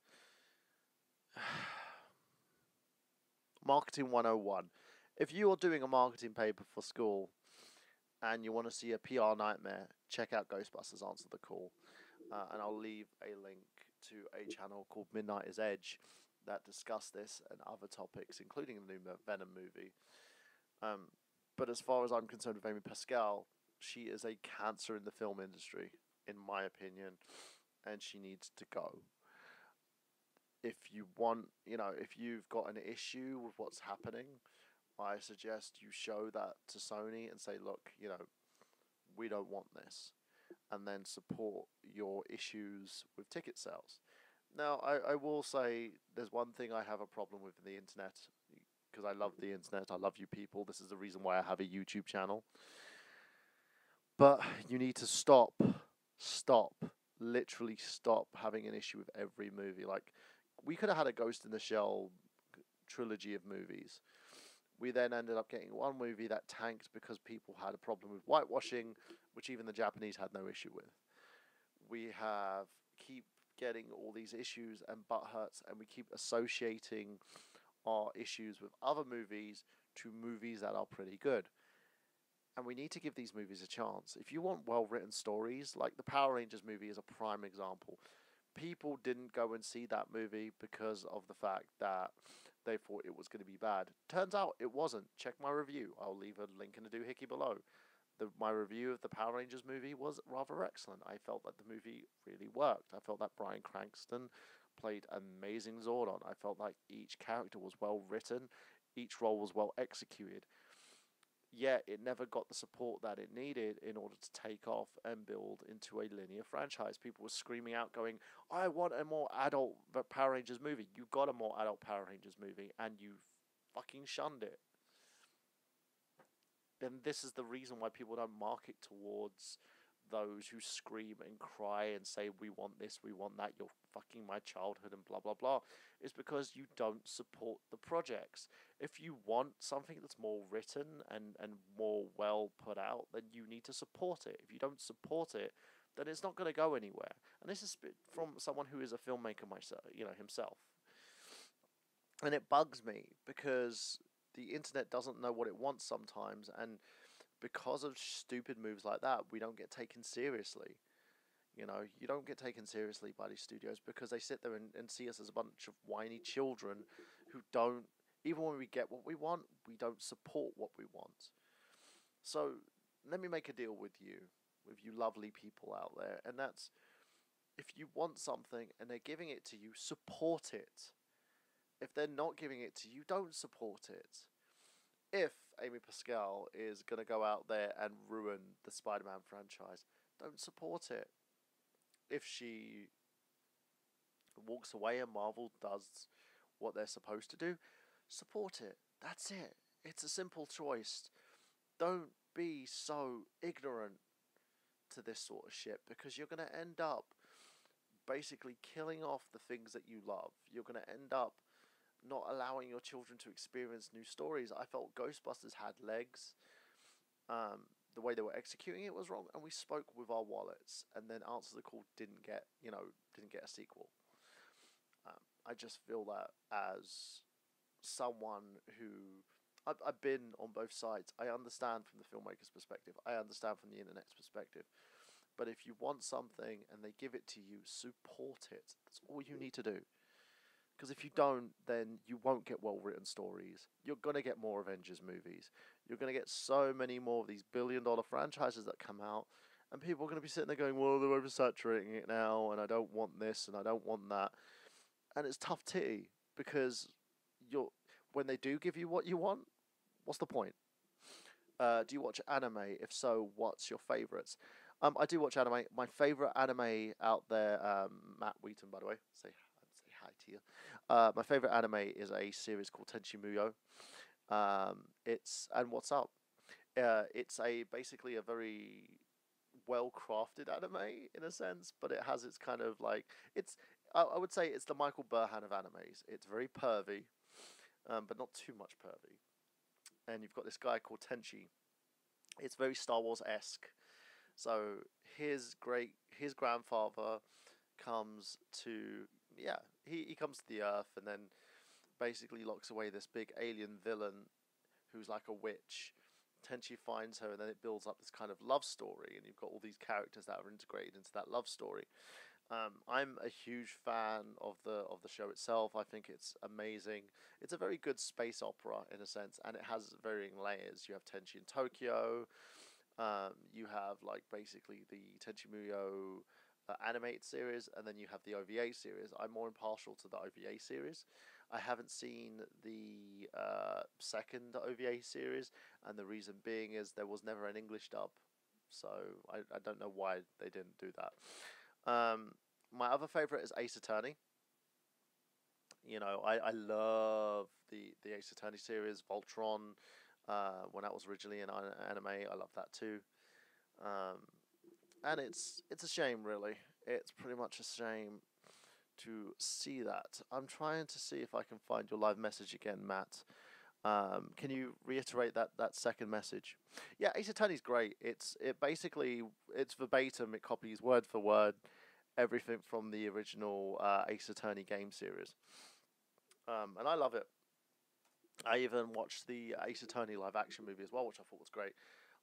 Marketing 101. If you are doing a marketing paper for school and you want to see a PR nightmare, check out Ghostbusters Answer the Call. And I'll leave a link to a channel called Midnight is Edge that discuss this and other topics, including the new Venom movie. But as far as I'm concerned with Amy Pascal, she is a cancer in the film industry, in my opinion, and she needs to go. If you want, if you've got an issue with what's happening, I suggest you show that to Sony and say, look, we don't want this, and then support your issues with ticket sales. Now, I will say there's one thing I have a problem with in the internet, because I love the internet, I love you people, this is the reason why I have a YouTube channel. But you need to literally stop having an issue with every movie. Like, we could have had a Ghost in the Shell trilogy of movies. We then ended up getting one movie that tanked because people had a problem with whitewashing, which even the Japanese had no issue with. We keep getting all these issues and butt hurts, and we keep associating our issues with other movies to movies that are pretty good. And we need to give these movies a chance. If you want well-written stories, like the Power Rangers movie is a prime example. People didn't go and see that movie because of the fact that they thought it was going to be bad. Turns out it wasn't. Check my review. I'll leave a link in the doohickey below. my review of the Power Rangers movie was rather excellent. I felt that the movie really worked. I felt that Bryan Cranston played amazing Zordon. I felt like each character was well written, each role was well executed. Yet it never got the support that it needed in order to take off and build into a linear franchise. People were screaming out, going, "I want a more adult Power Rangers movie." You got a more adult Power Rangers movie, and you fucking shunned it. And this is the reason why people don't market towards those who scream and cry and say, "We want this, we want that, you're fucking my childhood," and blah blah blah, is because you don't support the projects. If you want something that's more written and more well put out, then you need to support it. If you don't support it, then it's not going to go anywhere. And this is from someone who is a filmmaker myself, himself. And it bugs me because the internet doesn't know what it wants sometimes, and because of stupid moves like that, we don't get taken seriously. You don't get taken seriously by these studios because they sit there and see us as a bunch of whiny children who don't, even when we get what we want, we don't support what we want. So let me make a deal with you lovely people out there, and that's, if you want something and they're giving it to you, support it. If they're not giving it to you, don't support it. If Amy Pascal is going to go out there and ruin the Spider-Man franchise, don't support it. If she walks away and Marvel does what they're supposed to do, support it. That's it. It's a simple choice. Don't be so ignorant to this sort of shit, because you're going to end up basically killing off the things that you love. You're going to end up not allowing your children to experience new stories. I felt Ghostbusters had legs. The way they were executing it was wrong, and we spoke with our wallets, and then Answer the Call didn't get a sequel. I just feel that as someone who I've been on both sides. I understand from the filmmaker's perspective. I understand from the internet's perspective. But if you want something and they give it to you, support it. That's all you need to do. Because if you don't, then you won't get well-written stories. You're going to get more Avengers movies. You're going to get so many more of these billion-dollar franchises that come out. And people are going to be sitting there going, well, they're oversaturating it now, and I don't want this, and I don't want that. And it's tough titty, because when they do give you what you want, what's the point? Do you watch anime? If so, what's your favourites? I do watch anime. My favourite anime out there, Matt Wheaton, by the way, say hi to you. My favourite anime is a series called Tenchi Muyo. And what's up? It's basically a very well-crafted anime in a sense, but it has its kind of like, I would say it's the Michael Burhan of animes. It's very pervy, but not too much pervy. And you've got this guy called Tenchi. It's very Star Wars-esque. So his grandfather comes to he comes to the Earth and then basically locks away this big alien villain who's like a witch. Tenchi finds her, and then it builds up this kind of love story, and you've got all these characters that are integrated into that love story. I'm a huge fan of the show itself. I think it's amazing. It's a very good space opera in a sense, and it has varying layers. You have Tenchi in Tokyo. You have like basically the Tenchi Muyo animated series, and then you have the OVA series. I'm more impartial to the OVA series. I haven't seen the second OVA series, and the reason being is there was never an English dub, so I don't know why they didn't do that. My other favourite is Ace Attorney. I love the Ace Attorney series, Voltron, when that was originally an anime. I love that too. And it's a shame, really. It's pretty much a shame to see that. I'm trying to see if I can find your live message again, Matt. Can you reiterate that second message? Yeah, Ace Attorney's great. It's verbatim. It copies word for word everything from the original Ace Attorney game series, and I love it. I even watched the Ace Attorney live action movie as well, which I thought was great.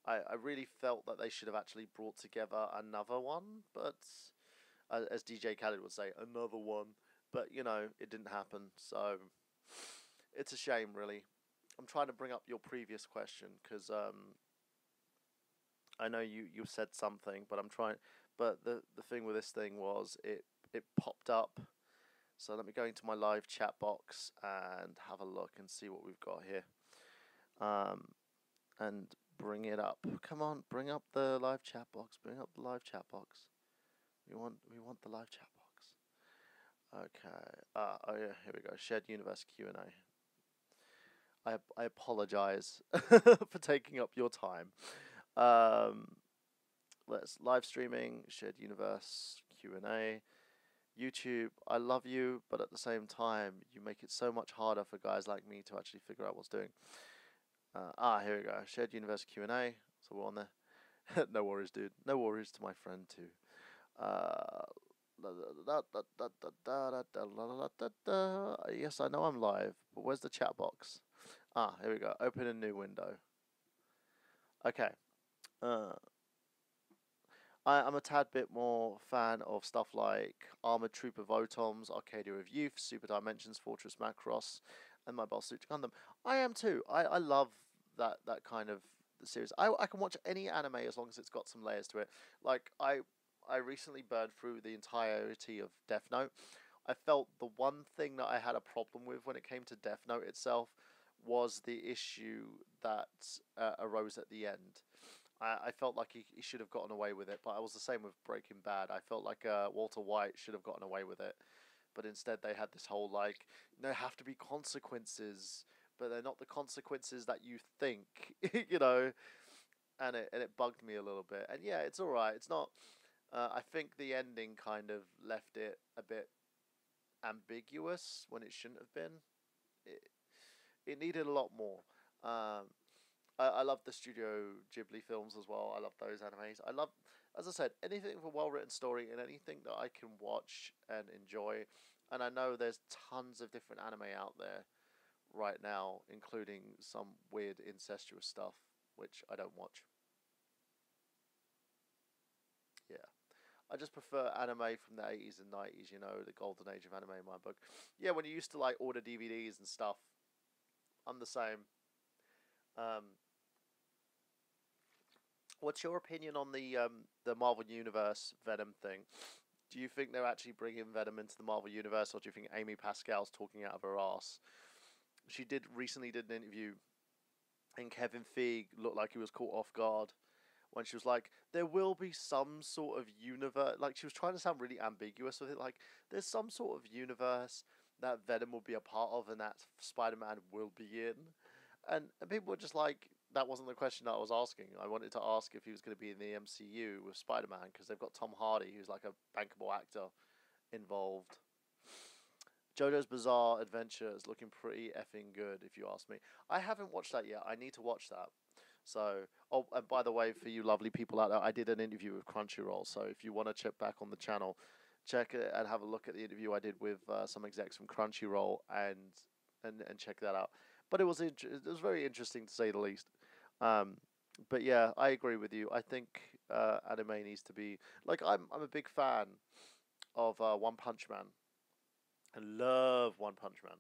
I really felt that they should have actually brought together another one, but as DJ Khaled would say, another one. But it didn't happen, so it's a shame, really. I'm trying to bring up your previous question because I know you said something, but I'm trying. But the thing with this thing was it popped up. So let me go into my live chat box and have a look and see what we've got here. And bring it up. Come on, bring up the live chat box. Bring up the live chat box. We want the live chat box. Okay. Oh yeah, here we go. Shared universe Q&A. I apologize for taking up your time. Let's live streaming, shared universe, Q&A. YouTube, I love you, but at the same time, you make it so much harder for guys like me to actually figure out what's doing. Here we go. Shared universe Q&A. So we're on there. No worries, dude. No worries to my friend too. Yes, I know I'm live, but where's the chat box? Here we go. Open a new window. Okay. I'm a tad bit more fan of stuff like Armored Trooper Votoms, Arcadia of Youth, Super Dimensions, Fortress Macross, and Mobile Suit Gundam. I am too. I love that kind of series. I can watch any anime as long as it's got some layers to it. Like I recently burned through the entirety of Death Note. I felt the one thing that I had a problem with when it came to Death Note itself was the issue that arose at the end. I felt like he should have gotten away with it, but I was the same with Breaking Bad. I felt like Walter White should have gotten away with it, but instead they had this whole like, there have to be consequences, but they're not the consequences that you think, you know, and it bugged me a little bit. And yeah, it's all right. It's not. I think the ending kind of left it a bit ambiguous when it shouldn't have been. It needed a lot more. I love the Studio Ghibli films as well. I love those animes. I love, as I said, anything with a well-written story and anything that I can watch and enjoy. And I know there's tons of different anime out there right now, including some weird incestuous stuff, which I don't watch. Yeah. I just prefer anime from the 80s and 90s, you know, the golden age of anime in my book. Yeah, when you used to, like, order DVDs and stuff, I'm the same. Um, What's your opinion on the Marvel Universe Venom thing? Do you think they're actually bringing Venom into the Marvel Universe, or do you think Amy Pascal's talking out of her ass? She recently did an interview, and Kevin Feige looked like he was caught off guard when she was like, "There will be some sort of universe." Like, she was trying to sound really ambiguous with it. Like, there's some sort of universe that Venom will be a part of, and that Spider-Man will be in. And people were just like, that wasn't the question that I was asking. I wanted to ask if he was going to be in the MCU with Spider-Man, because they've got Tom Hardy, who's like a bankable actor, involved. JoJo's Bizarre Adventure is looking pretty effing good, if you ask me. I haven't watched that yet. I need to watch that. So, oh, and by the way, for you lovely people out there, I did an interview with Crunchyroll. So if you want to check back on the channel, check it and have a look at the interview I did with some execs from Crunchyroll, and check that out. But it was very interesting to say the least. But yeah, I agree with you. I think anime needs to be like, I'm a big fan of One Punch Man. I love One Punch Man.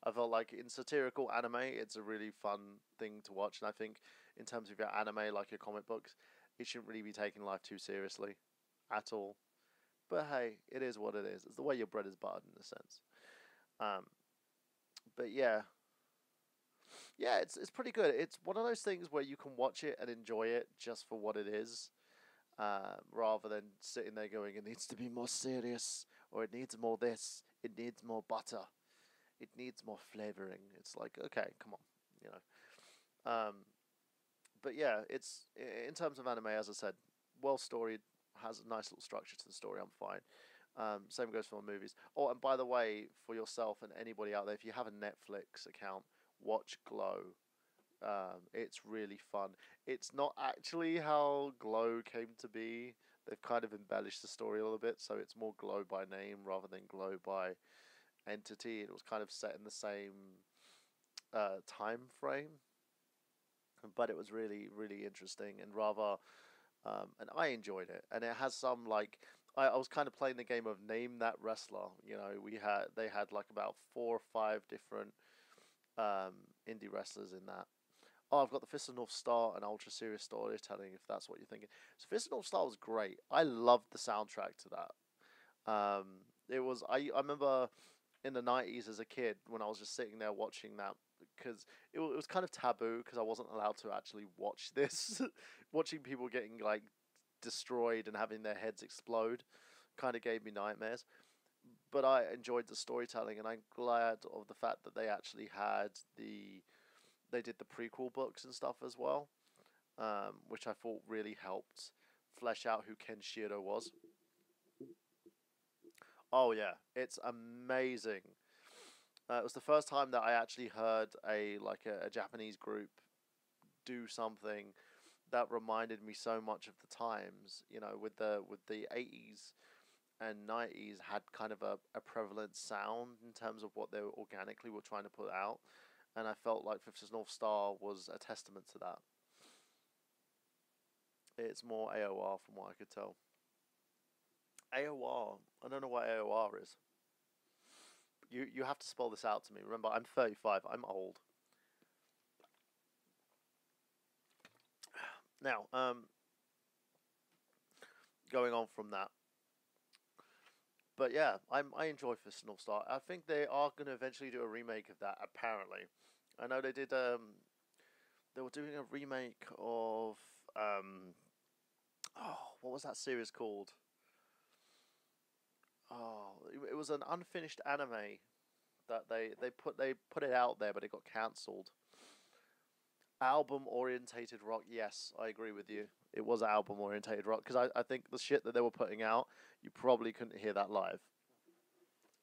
I felt like in satirical anime, it's a really fun thing to watch, and I think in terms of your anime, like your comic books, it shouldn't really be taking life too seriously, at all. But hey, it is what it is. It's the way your bread is buttered in a sense. Um, but yeah, it's pretty good. It's one of those things where you can watch it and enjoy it just for what it is, rather than sitting there going, it needs to be more serious, or it needs more this, it needs more butter, it needs more flavoring. It's like, okay, come on, you know. But yeah, it's, in terms of anime, as I said, well storied, has a nice little structure to the story. I'm fine. Same goes for movies. Oh, and by the way, for yourself and anybody out there, if you have a Netflix account, watch Glow. It's really fun. It's not actually how Glow came to be. They've kind of embellished the story a little bit, so it's more Glow by name rather than Glow by entity. It was kind of set in the same time frame, but it was really, really interesting and rather. And I enjoyed it, and it has some like, I was kind of playing the game of name that wrestler. You know, they had like about 4 or 5 different indie wrestlers in that. Oh, I've got the Fist of North Star and ultra serious storytelling, if that's what you're thinking. So Fist of North Star was great. I loved the soundtrack to that. It was I remember in the 90s as a kid when I was just sitting there watching that, because it was kind of taboo because I wasn't allowed to actually watch this. Watching people getting like destroyed and having their heads explode kind of gave me nightmares. But I enjoyed the storytelling, and I'm glad of the fact that they actually had they did the prequel books and stuff as well, which I thought really helped flesh out who Ken Shiro was. Oh yeah, it's amazing. It was the first time that I actually heard a Japanese group do something that reminded me so much of the times. You know, with the 80s and 90s had kind of a prevalent sound in terms of what they organically were trying to put out, and I felt like Fifth North Star was a testament to that. It's more AOR from what I could tell. AOR. I don't know what AOR is. You have to spell this out to me. Remember, I'm 35. I'm old. Now, going on from that, but yeah, I enjoy Fist of North Star. I think they are going to eventually do a remake of that. Apparently, I know they did. They were doing a remake of oh, what was that series called? Oh, it was an unfinished anime that they put it out there, but it got cancelled. Album orientated rock. Yes, I agree with you. It was album orientated rock because I think the shit that they were putting out, you probably couldn't hear that live.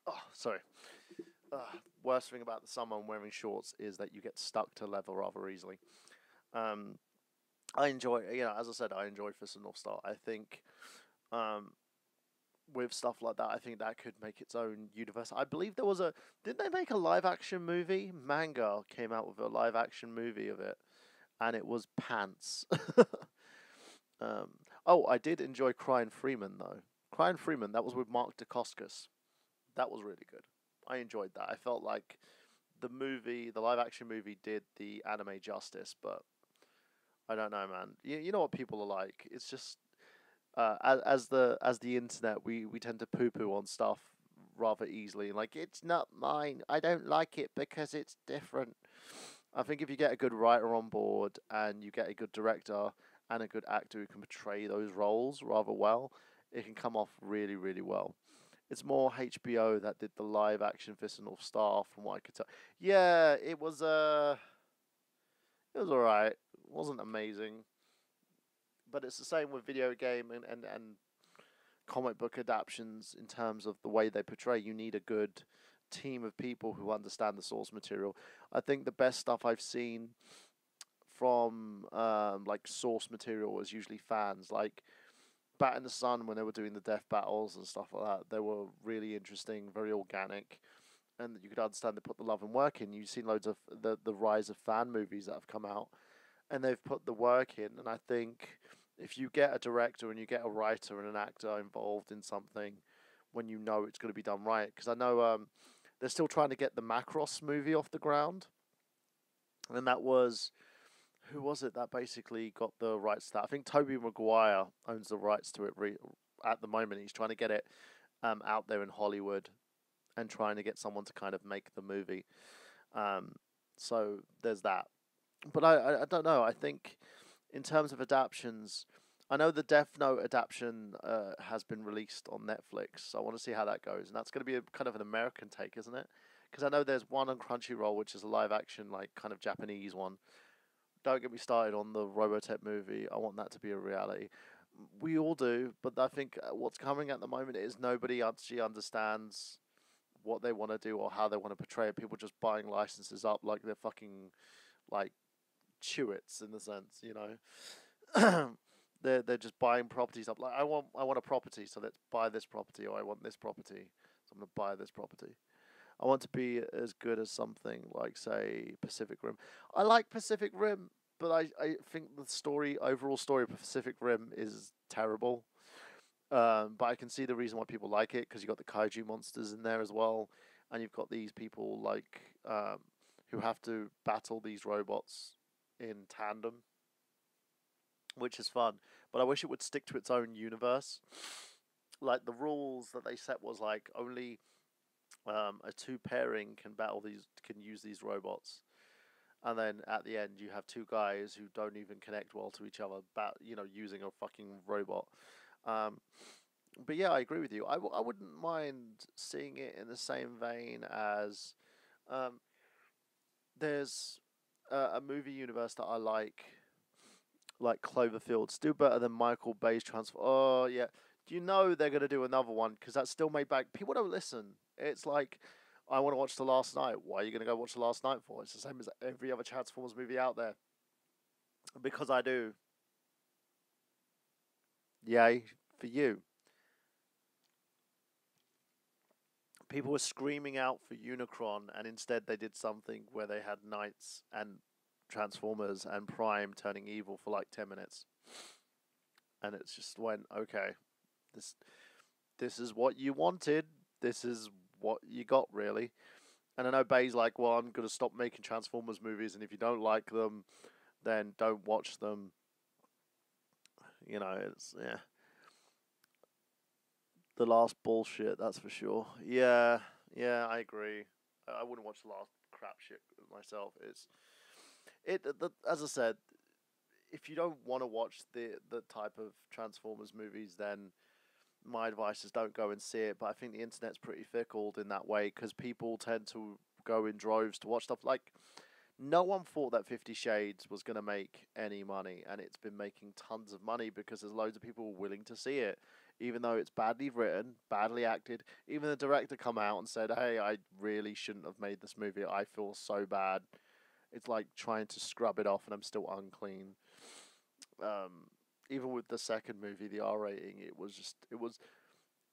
Oh, sorry. Worst thing about the summer and wearing shorts is that you get stuck to leather rather easily. Um, I enjoy, as I said, I enjoy Fist of North Star. I think um, with stuff like that, I think that could make its own universe. I believe there was a. Didn't they make a live action movie? Manga came out with a live action movie of it, and it was pants. um, oh, I did enjoy Crying Freeman though. Crying Freeman, that was with Mark Dacascos. That was really good. I enjoyed that. I felt like the live action movie, did the anime justice, but I don't know, man. You know what people are like. It's just as the internet, we tend to poo poo on stuff rather easily. Like, it's not mine. I don't like it because it's different. I think if you get a good writer on board and you get a good director and a good actor who can portray those roles rather well, it can come off really, really well. It's more HBO that did the live action Fist of North Star, from what I could tell. Yeah, it was alright. It wasn't amazing, but it's the same with video game and comic book adaptations in terms of the way they portray. You need a good team of people who understand the source material. I think the best stuff I've seen from like source material is usually fans, like Bat in the Sun when they were doing the death battles and stuff like that. They were really interesting, very organic, and you could understand they put the love and work in. You've seen loads of the rise of fan movies that have come out, and they've put the work in. And I think if you get a director and you get a writer and an actor involved in something, when you know it's going to be done right, because I know they're still trying to get the Macross movie off the ground, and that was who was it that basically got the rights to that? I think Toby Maguire owns the rights to it at the moment. He's trying to get it out there in Hollywood and trying to get someone to kind of make the movie. Um, so there's that. But I don't know. I think in terms of adaptations, I know the Death Note adaptation has been released on Netflix. So I want to see how that goes, and that's going to be a kind of an American take, isn't it? Because I know there's one on Crunchyroll, which is a live action, like kind of Japanese one. Don't get me started on the Robotech movie. I want that to be a reality. We all do, but I think what's coming at the moment is nobody actually understands what they want to do or how they want to portray it. People just buying licenses up like they're fucking like Chewits in the sense, you know. They're just buying properties up. Like I want a property, so let's buy this property, or I want this property, so I'm gonna buy this property. I want to be as good as something like, say, Pacific Rim. I like Pacific Rim, but I think the overall story of Pacific Rim is terrible. But I can see the reason why people like it, because you've got the kaiju monsters in there as well, and you've got these people like who have to battle these robots in tandem, which is fun. But I wish it would stick to its own universe. Like the rules that they set was like only a two pairing can use these robots, and then at the end you have two guys who don't even connect well to each other, using a fucking robot. Um, but yeah, I agree with you. I wouldn't mind seeing it in the same vein as um, there's a movie universe that I like Cloverfield. Still better than Michael Bay's transfer. Oh yeah, do you know they're gonna do another one because that's still made back. People don't listen. It's like I want to watch The Last Night. Why are you gonna go watch The Last Night for? It's the same as every other Transformers movie out there. Because I do. Yay for you. People were screaming out for Unicron, and instead they did something where they had Knights and Transformers and Prime turning evil for like 10 minutes, and it's just went okay. This this is what you wanted. This is what you got, really. And I know Bay's like, well, I'm gonna stop making Transformers movies, and if you don't like them, then don't watch them. It's yeah, the last bullshit. That's for sure. Yeah, yeah, I agree. I wouldn't watch the last crap shit myself. As I said, if you don't want to watch the type of Transformers movies, then my advice is don't go and see it. But I think the internet's pretty fickle in that way because people tend to go in droves to watch stuff. Like, no one thought that 50 Shades was going to make any money, and it's been making tons of money because there's loads of people willing to see it. Even though it's badly written, badly acted, even the director come out and said, hey, I really shouldn't have made this movie. I feel so bad. It's like trying to scrub it off and I'm still unclean. Um, Even with the second movie, the R rating,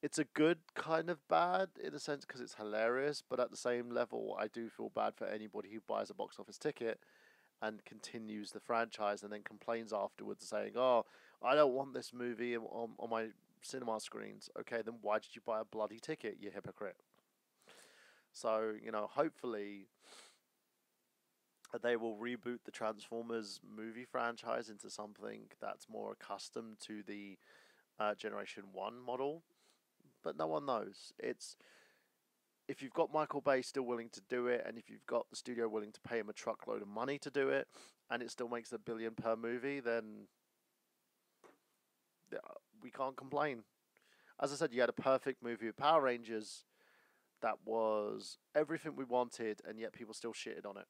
it's a good kind of bad in a sense because it's hilarious, but at the same level, I do feel bad for anybody who buys a box office ticket and continues the franchise and then complains afterwards saying, oh, I don't want this movie on my cinema screens. Okay, then why did you buy a bloody ticket, you hypocrite? So, hopefully they will reboot the Transformers movie franchise into something that's more accustomed to the Generation 1 model. But no one knows. If you've got Michael Bay still willing to do it, and if you've got the studio willing to pay him a truckload of money to do it, and it still makes $1 billion per movie, then we can't complain. As I said, you had a perfect movie with Power Rangers that was everything we wanted, and yet people still shitted on it.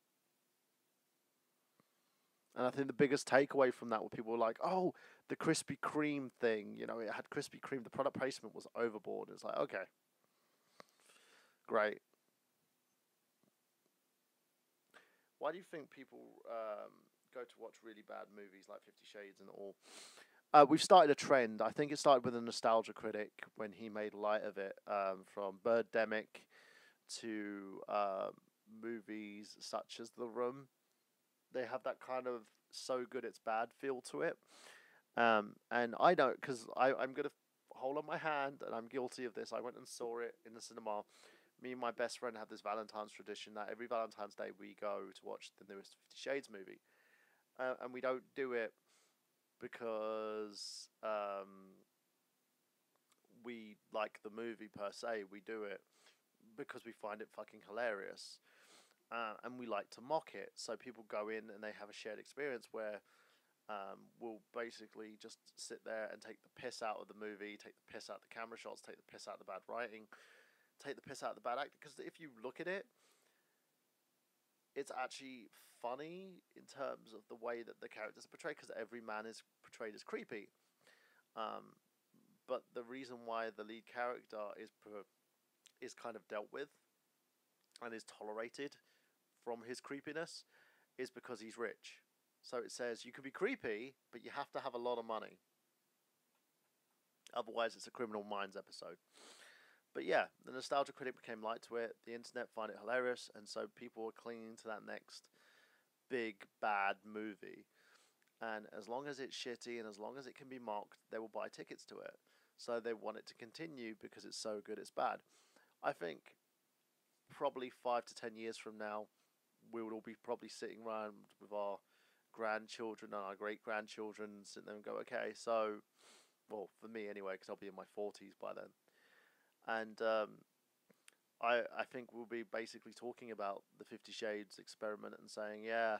And I think the biggest takeaway from that were people were like, oh, the Krispy Kreme thing, it had Krispy Kreme. The product placement was overboard. It's like, okay, great. Why do you think people go to watch really bad movies like 50 Shades and all? We've started a trend. I think it started with a nostalgia critic when he made light of it, from Birdemic to movies such as The Room. They have that kind of so good it's bad feel to it. And I don't, because I'm going to hold on my hand, and I'm guilty of this. I went and saw it in the cinema. Me and my best friend have this Valentine's tradition that every Valentine's Day we go to watch the newest 50 Shades movie. And we don't do it because we like the movie per se. We do it because we find it fucking hilarious. And we like to mock it. So people go in and they have a shared experience where we'll basically just sit there and take the piss out of the movie, take the piss out of the camera shots, take the piss out of the bad writing, take the piss out of the bad acting. Because if you look at it, it's actually funny in terms of the way that the characters are portrayed, because every man is portrayed as creepy. But the reason why the lead character is kind of dealt with and is tolerated from his creepiness is because he's rich. So it says you can be creepy, but you have to have a lot of money. Otherwise, it's a Criminal Minds episode. But yeah, the nostalgia critic became light to it. The internet find it hilarious, and so people are clinging to that next big bad movie. And as long as it's shitty and as long as it can be mocked, they will buy tickets to it. So they want it to continue because it's so good it's bad. I think probably 5 to 10 years from now, we will all be probably sitting around with our grandchildren and our great-grandchildren sit there and go, okay, so, well, for me anyway, because I'll be in my 40s by then. And I think we'll be basically talking about the 50 Shades experiment and saying, yeah,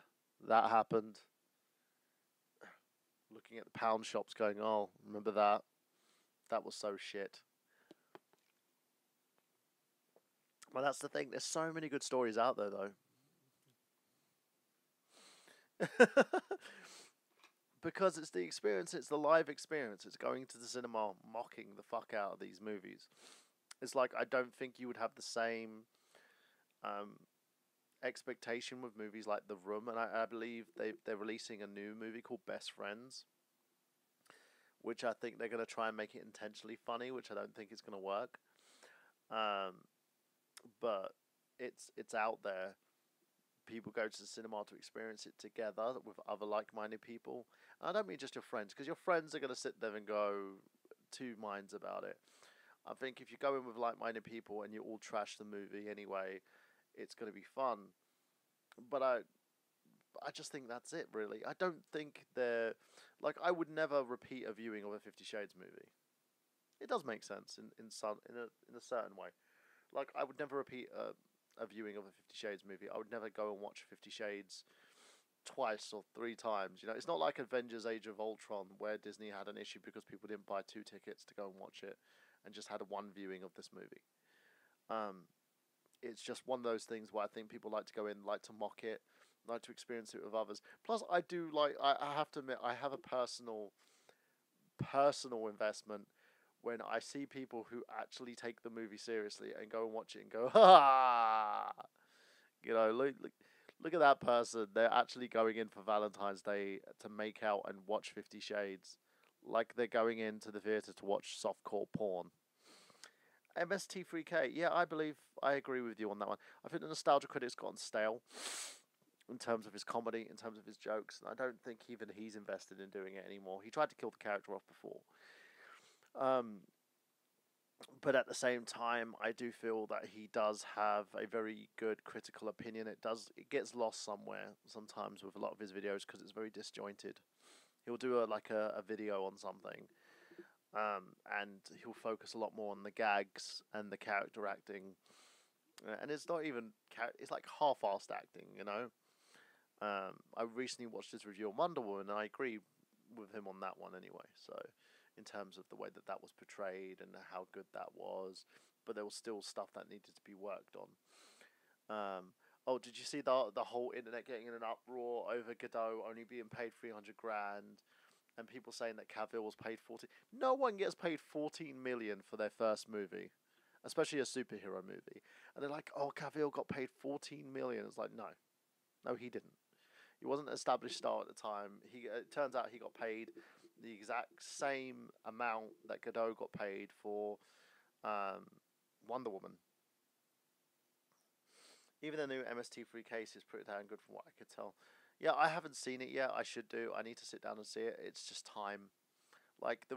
that happened. Looking at the pound shops going, oh, remember that? That was so shit. Well, that's the thing. There's so many good stories out there, though. Because it's the experience, it's the live experience. It's going to the cinema, mocking the fuck out of these movies. It's like, I don't think you would have the same expectation with movies like The Room, and I believe they're releasing a new movie called Best Friends, which I think they're going to try and make it intentionally funny, which I don't think is going to work. But it's out there. People go to the cinema to experience it together with other like-minded people. And I don't mean just your friends, because your friends are going to sit there and go two minds about it. I think if you go in with like-minded people and you all trash the movie anyway, it's going to be fun. But I just think that's it, really. I don't think they're... Like, I would never repeat a viewing of a 50 Shades movie. It does make sense in a certain way. Like, I would never repeat a viewing of a 50 Shades movie. I would never go and watch 50 Shades twice or three times. You know, it's not like Avengers Age of Ultron, where Disney had an issue because people didn't buy 2 tickets to go and watch it and just had a one viewing of this movie. It's just one of those things where I think people like to go in, like to mock it, like to experience it with others. Plus, I do like, I have to admit, I have a personal investment when I see people who actually take the movie seriously and go and watch it and go, ha! You know, look at that person. They're actually going in for Valentine's Day to make out and watch 50 Shades. Like they're going into the theatre to watch softcore porn. MST3K, yeah, I agree with you on that one. I think the nostalgia critic's gotten stale in terms of his comedy, in terms of his jokes, and I don't think even he's invested in doing it anymore. He tried to kill the character off before. But at the same time, I do feel that he does have a very good critical opinion. It gets lost somewhere sometimes with a lot of his videos because it's very disjointed. He'll do a video on something, and he'll focus a lot more on the gags and the character acting, and it's not even it's like half-assed acting, you know. I recently watched his review on Wonder Woman, and I agree with him on that one anyway. So, in terms of the way that was portrayed and how good that was, but there was still stuff that needed to be worked on. Oh, did you see the whole internet getting in an uproar over Godot only being paid 300 grand, and people saying that Cavill was paid 14? No one gets paid 14 million for their first movie, especially a superhero movie. And they're like, oh, Cavill got paid 14 million. It's like, no, he didn't. He wasn't an established star at the time. It turns out he got paid the exact same amount that Godot got paid for Wonder Woman. Even the new MST3 case is pretty damn good from what I could tell. Yeah, I haven't seen it yet. I should do. I need to sit down and see it. It's just time. Like the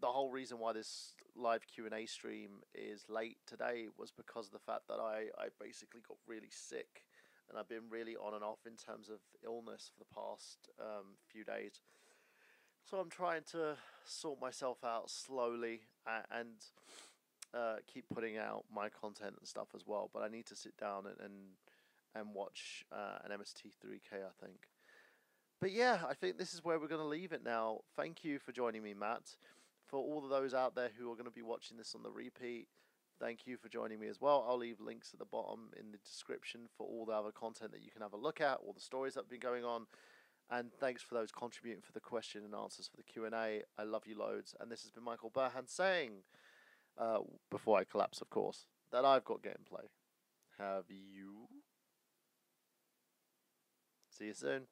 whole reason why this live Q&A stream is late today was because of the fact that I basically got really sick, and I've been really on and off in terms of illness for the past few days. So I'm trying to sort myself out slowly and keep putting out my content and stuff as well. But I need to sit down and watch an MST3K, I think. But yeah, I think this is where we're going to leave it now. Thank you for joining me, Matt. For all of those out there who are going to be watching this on the repeat, thank you for joining me as well. I'll leave links at the bottom in the description for all the other content that you can have a look at, all the stories that have been going on. And thanks for those contributing for the question and answers for the Q&A. I love you loads. And this has been Michael Burhan saying, before I collapse, of course, that I've got gameplay. Have you? See you soon.